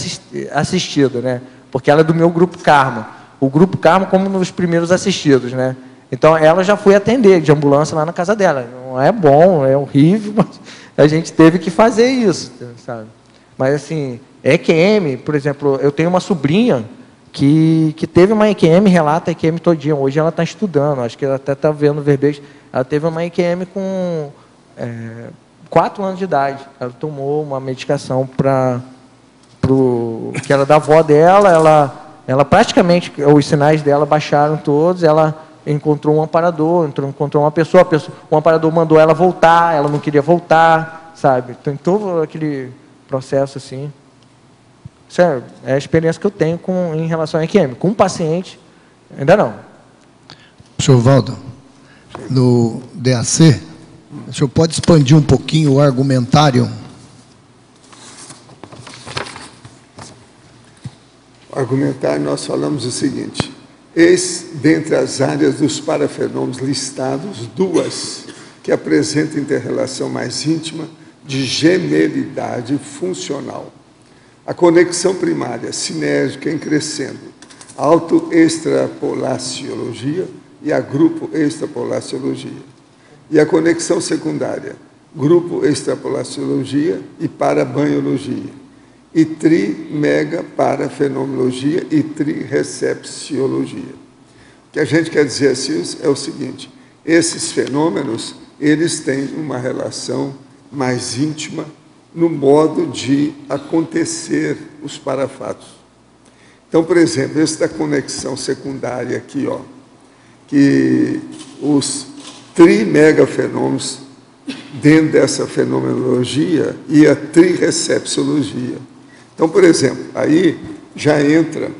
assistida, né? Porque ela é do meu grupo Karma. O grupo Karma como um dos primeiros assistidos, né? Então, ela já foi atender de ambulância lá na casa dela. Não é bom, é horrível, mas a gente teve que fazer isso, sabe? Mas, assim, EQM, por exemplo, eu tenho uma sobrinha que teve uma EQM, relata a EQM todinha. Hoje ela está estudando, acho que ela até está vendo verbete. Ela teve uma EQM com 4 anos de idade. Ela tomou uma medicação que era da avó dela, ela praticamente, os sinais dela baixaram todos, ela encontrou um amparador, encontrou uma pessoa, o amparador mandou ela voltar, ela não queria voltar, sabe? Tem todo aquele processo assim. Sério, é a experiência que eu tenho em relação a EQM. Com o paciente, ainda não. Senhor Valdo, no DAC, o senhor pode expandir um pouquinho o argumentário? O argumentário, nós falamos o seguinte: eis, dentre as áreas dos parafenômenos listados, 2 que apresentam interrelação mais íntima de gemelidade funcional. A conexão primária, sinérgica em crescendo, autoextrapolaciologia e a grupo extrapolaciologia. E a conexão secundária, grupo extrapolaciologia e parabanhologia. E tri-mega parafenomenologia e tri-recepciologia. O que a gente quer dizer assim é o seguinte: esses fenômenos, eles têm uma relação mais íntima no modo de acontecer os parafatos. Então, por exemplo, esse da conexão secundária aqui, que os tri-megafenômenos dentro dessa fenomenologia e a tri-recepciologia. Então, por exemplo, aí já entra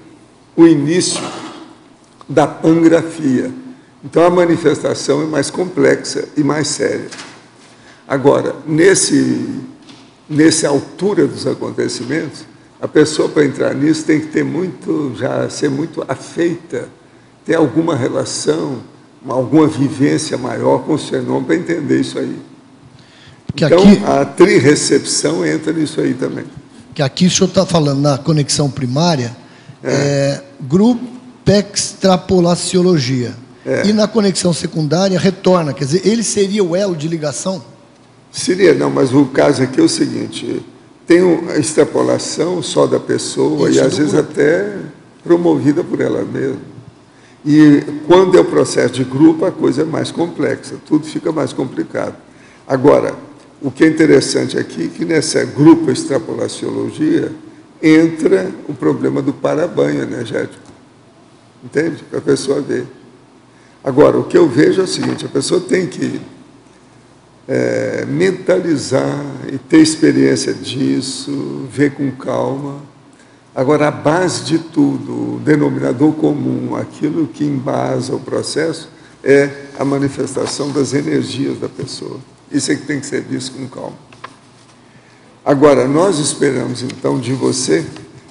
o início da pangrafia. Então, a manifestação é mais complexa e mais séria. Agora, nessa altura dos acontecimentos, a pessoa, para entrar nisso, tem que ter ser muito afeita, ter alguma relação, alguma vivência maior com o fenômeno para entender isso aí. Então, a tri-recepção entra nisso aí também. Que aqui o senhor está falando na conexão primária, grupo, extrapolaciologia. E na conexão secundária retorna, quer dizer, ele seria o elo de ligação? Seria, não, mas o caso aqui é o seguinte, tem a extrapolação só da pessoa e às vezes até promovida por ela mesma. E quando é o processo de grupo, a coisa é mais complexa, tudo fica mais complicado. Agora, o que é interessante aqui é que nessa grupo extrapolaciologia entra o problema do para-banho energético. Entende? Para a pessoa ver. Agora, o que eu vejo é o seguinte, a pessoa tem que mentalizar e ter experiência disso, ver com calma. Agora, a base de tudo, o denominador comum, aquilo que embasa o processo, é a manifestação das energias da pessoa. Isso é que tem que ser visto com calma. Agora, nós esperamos, então, de você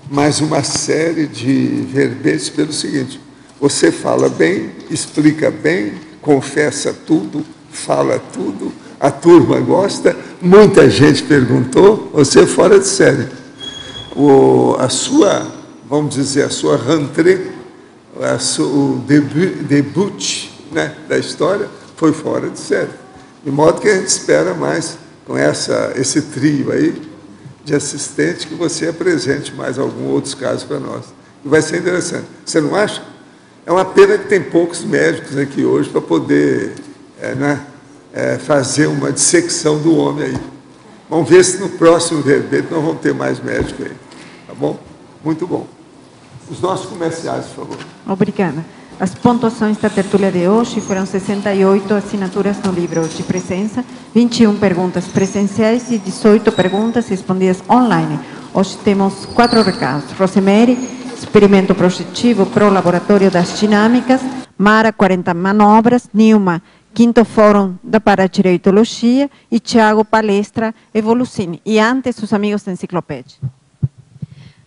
mais uma série de verbetes pelo seguinte: você fala bem, explica bem, confessa tudo, fala tudo, a turma gosta, muita gente perguntou, você é fora de série. A sua, vamos dizer, a sua rentrée, o debut, né, da história foi fora de série. De modo que a gente espera mais, com esse trio aí de assistente, que você apresente mais alguns outros casos para nós. E vai ser interessante. Você não acha? É uma pena que tem poucos médicos aqui hoje para poder fazer uma dissecção do homem aí. Vamos ver se no próximo verbete nós vamos ter mais médicos aí. Tá bom? Muito bom. Os nossos comerciais, por favor. Obrigada. As pontuações da tertúlia de hoje foram 68 assinaturas no livro de presença, 21 perguntas presenciais e 18 perguntas respondidas online. Hoje temos 4 recados. Rosemary, experimento projetivo para o Laboratório das Dinâmicas. Mara, 40 manobras. Nilma, 5º Fórum da Paradireitologia. E Tiago, palestra Evolucine. E antes, os amigos da Enciclopédia.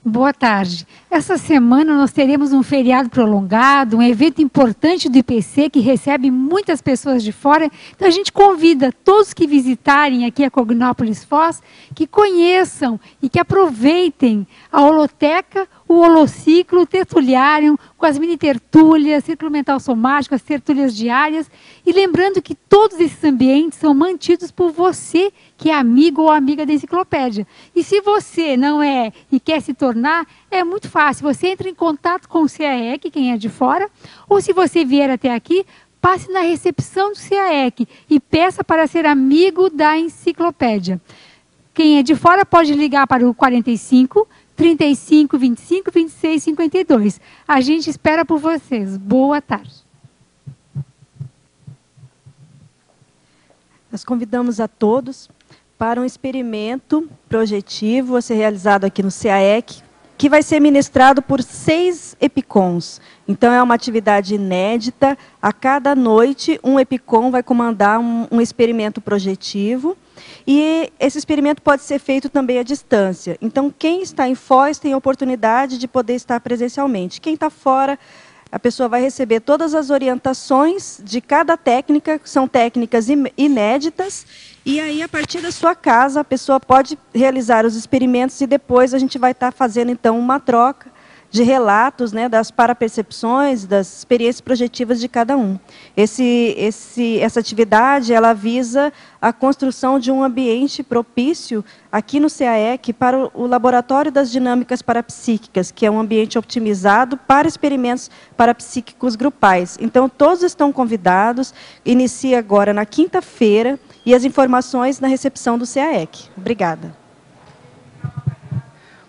Boa tarde. Essa semana nós teremos um feriado prolongado, um evento importante do IPC que recebe muitas pessoas de fora. Então a gente convida todos que visitarem aqui a Cognópolis Foz, que conheçam e que aproveitem a holoteca, o holociclo, o tertuliário, com as mini tertúlias, círculo mental somático, as tertúlias diárias. E lembrando que todos esses ambientes são mantidos por você, que é amigo ou amiga da enciclopédia. E se você não é e quer se tornar, é muito fácil. Você entra em contato com o CAEC, quem é de fora, ou se você vier até aqui, passe na recepção do CAEC e peça para ser amigo da enciclopédia. Quem é de fora pode ligar para o 45 35 25 26 52. A gente espera por vocês. Boa tarde. Nós convidamos a todos para um experimento projetivo a ser realizado aqui no CAEC, que vai ser ministrado por 6 EPICONs. Então, é uma atividade inédita. A cada noite, um EPICON vai comandar um experimento projetivo. E esse experimento pode ser feito também à distância. Então, quem está em Foz tem a oportunidade de poder estar presencialmente. Quem está fora, a pessoa vai receber todas as orientações de cada técnica, que são técnicas inéditas, e aí, a partir da sua casa, a pessoa pode realizar os experimentos e depois a gente vai estar fazendo, então, uma troca de relatos, né, das parapercepções, das experiências projetivas de cada um. Essa atividade, ela visa a construção de um ambiente propício aqui no CAEC para o Laboratório das Dinâmicas Parapsíquicas, que é um ambiente otimizado para experimentos parapsíquicos grupais. Então, todos estão convidados, inicia agora na quinta-feira, e as informações na recepção do CAEC. Obrigada.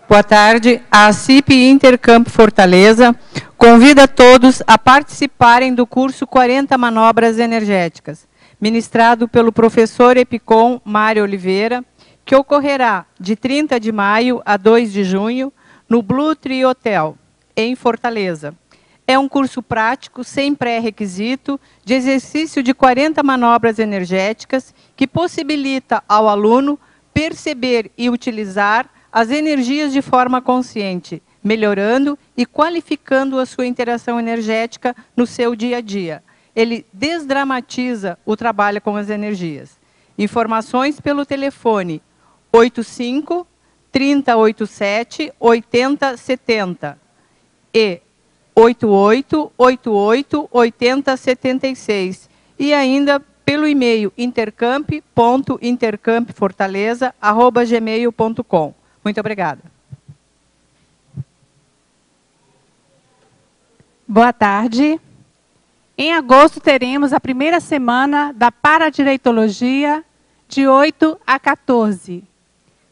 Boa tarde. A CIP Intercampo Fortaleza convida todos a participarem do curso 40 Manobras Energéticas, ministrado pelo professor EPICON Mário Oliveira, que ocorrerá de 30 de maio a 2 de junho no Blue Tree Hotel, em Fortaleza. É um curso prático, sem pré-requisito, de exercício de 40 manobras energéticas, que possibilita ao aluno perceber e utilizar as energias de forma consciente, melhorando e qualificando a sua interação energética no seu dia a dia. Ele desdramatiza o trabalho com as energias. Informações pelo telefone 85 3087 8070 e 88888076 e ainda pelo e-mail intercamp.intercampfortaleza@gmail.com. Muito obrigada. Boa tarde. Em agosto teremos a primeira semana da Paradireitologia, de 8 a 14.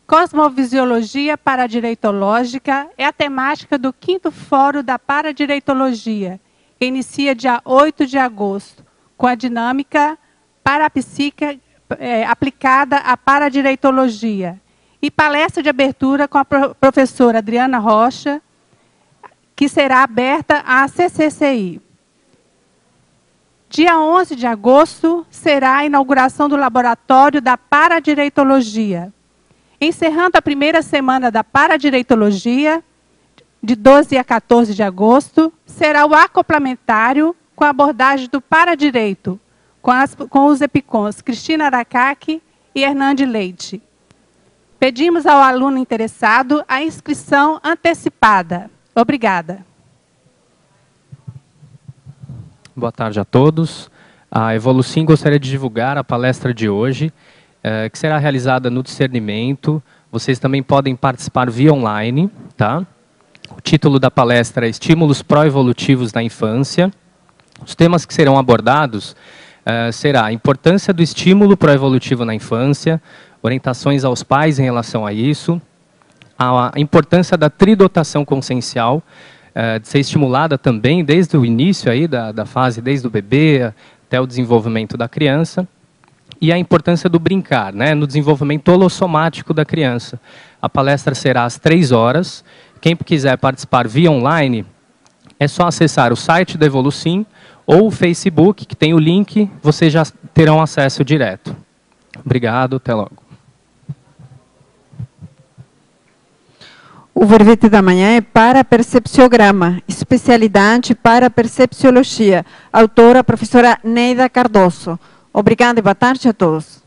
Cosmovisiologia Paradireitológica é a temática do 5º Fórum da Paradireitologia, que inicia dia 8 de agosto, com a dinâmica parapsíquica aplicada à paradireitologia. E palestra de abertura com a professora Adriana Rocha, que será aberta à CCCI. Dia 11 de agosto será a inauguração do Laboratório da Paradireitologia. Encerrando a primeira semana da Paradireitologia, de 12 a 14 de agosto, será o acoplamentário com a abordagem do paradireito, com os EPICONs Cristina Aracaki e Hernande Leite. Pedimos ao aluno interessado a inscrição antecipada. Obrigada. Boa tarde a todos. A Evolucim gostaria de divulgar a palestra de hoje, que será realizada no discernimento. Vocês também podem participar via online, tá? O título da palestra é Estímulos Pró-Evolutivos na Infância. Os temas que serão abordados será a importância do estímulo pró-evolutivo na infância, orientações aos pais em relação a isso, a importância da tridotação consciencial, de ser estimulada também desde o início aí da fase, desde o bebê até o desenvolvimento da criança, e a importância do brincar, né, no desenvolvimento holossomático da criança. A palestra será às 3 horas. Quem quiser participar via online, é só acessar o site da Evolucim ou o Facebook, que tem o link, vocês já terão acesso direto. Obrigado, até logo. O verbete da manhã é Parapercepciograma, especialidade para percepciologia. Autora, professora Neida Cardoso. Obrigada e boa tarde a todos.